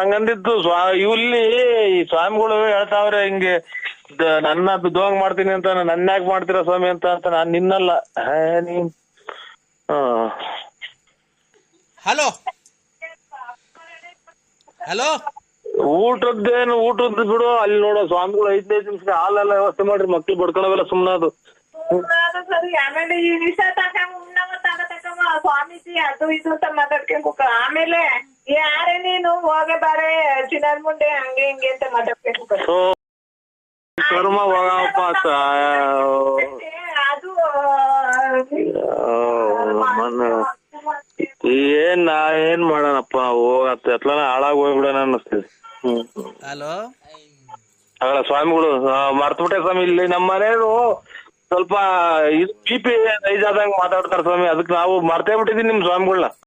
ಹಂಗಂದಿದ್ದು ಇಲ್ಲಿ ಈ ಸ್ವಾಮಿಗಳು ಹೇಳ್ತಾವ್ರೆ ಹಿಂಗೆ ನನ್ನ ಬಿದ್ದೋಂಗ್ ಮಾಡ್ತೀನಿ ಅಂತ. ನನ್ನ ಯಾಕೆ ಮಾಡ್ತೀರಾ ಸ್ವಾಮಿ ಅಂತ ನಾನ್ ನಿನ್ನಲ್ಲ. ನೀನ್ ಹಲೋ ಹಲೋ, ಊಟದ್ದು ಬಿಡು. ಅಲ್ಲಿ ನೋಡೋ ಸ್ವಾಮಿಗಳು 5 ನಿಮಿಷ ಹಾಲೆಲ್ಲ ವ್ಯವಸ್ಥೆ ಮಾಡ್ರಿ, ಮಕ್ಳು ಬಡ್ಕೊಳವೆಲ್ಲ ಸುಮ್ನದು. ಸರಿ, ಆಮೇಲೆ ಈ ವಿಷ ಸ್ವಾಮೀಜಿ ಅದು ಇದು ಅಂತ ಮಾತಾಡ್ಕೊಂಡ್ ಆಮೇಲೆ ಯಾರೇ ನೀನು ಹೋಗೆ ಬಾರೆ ಚಿನ್ನದ ಮುಂಡೆ ಹಂಗೆ ಹಿಂಗೆ ಅಂತ ಮಾತಾಡ್ಕೊಂಡ್ ಕರ್ಮ ಹೋಗಪ್ಪ. ಅದು ಏನ್ ಮಾಡೋಣಪ್ಪ, ಹೋಗತ್ತ ಎತ್ಲಾನ ಹಾಳಾಗಿ ಹೋಗ್ಬಿಡೋಣ ಅನ್ನಿಸ್ತಿದೆ. ಹಲೋ ಆಗಲ್ಲ ಸ್ವಾಮಿಗಳು ಮರ್ತ್ಬಿಟ್ಟೆ ಸ್ವಾಮಿ. ಇಲ್ಲಿ ನಮ್ಮ ಮನೆಯವರು ಸ್ವಲ್ಪ ಇದು BP ರೈಸ್ ಆದಂಗ್ ಮಾತಾಡ್ತಾರ ಸ್ವಾಮಿ, ಅದಕ್ಕೆ ನಾವು ಮರ್ತೇ ಬಿಟ್ಟಿದೀನಿ ನಿಮ್ ಸ್ವಾಮಿಗಳನ್ನ.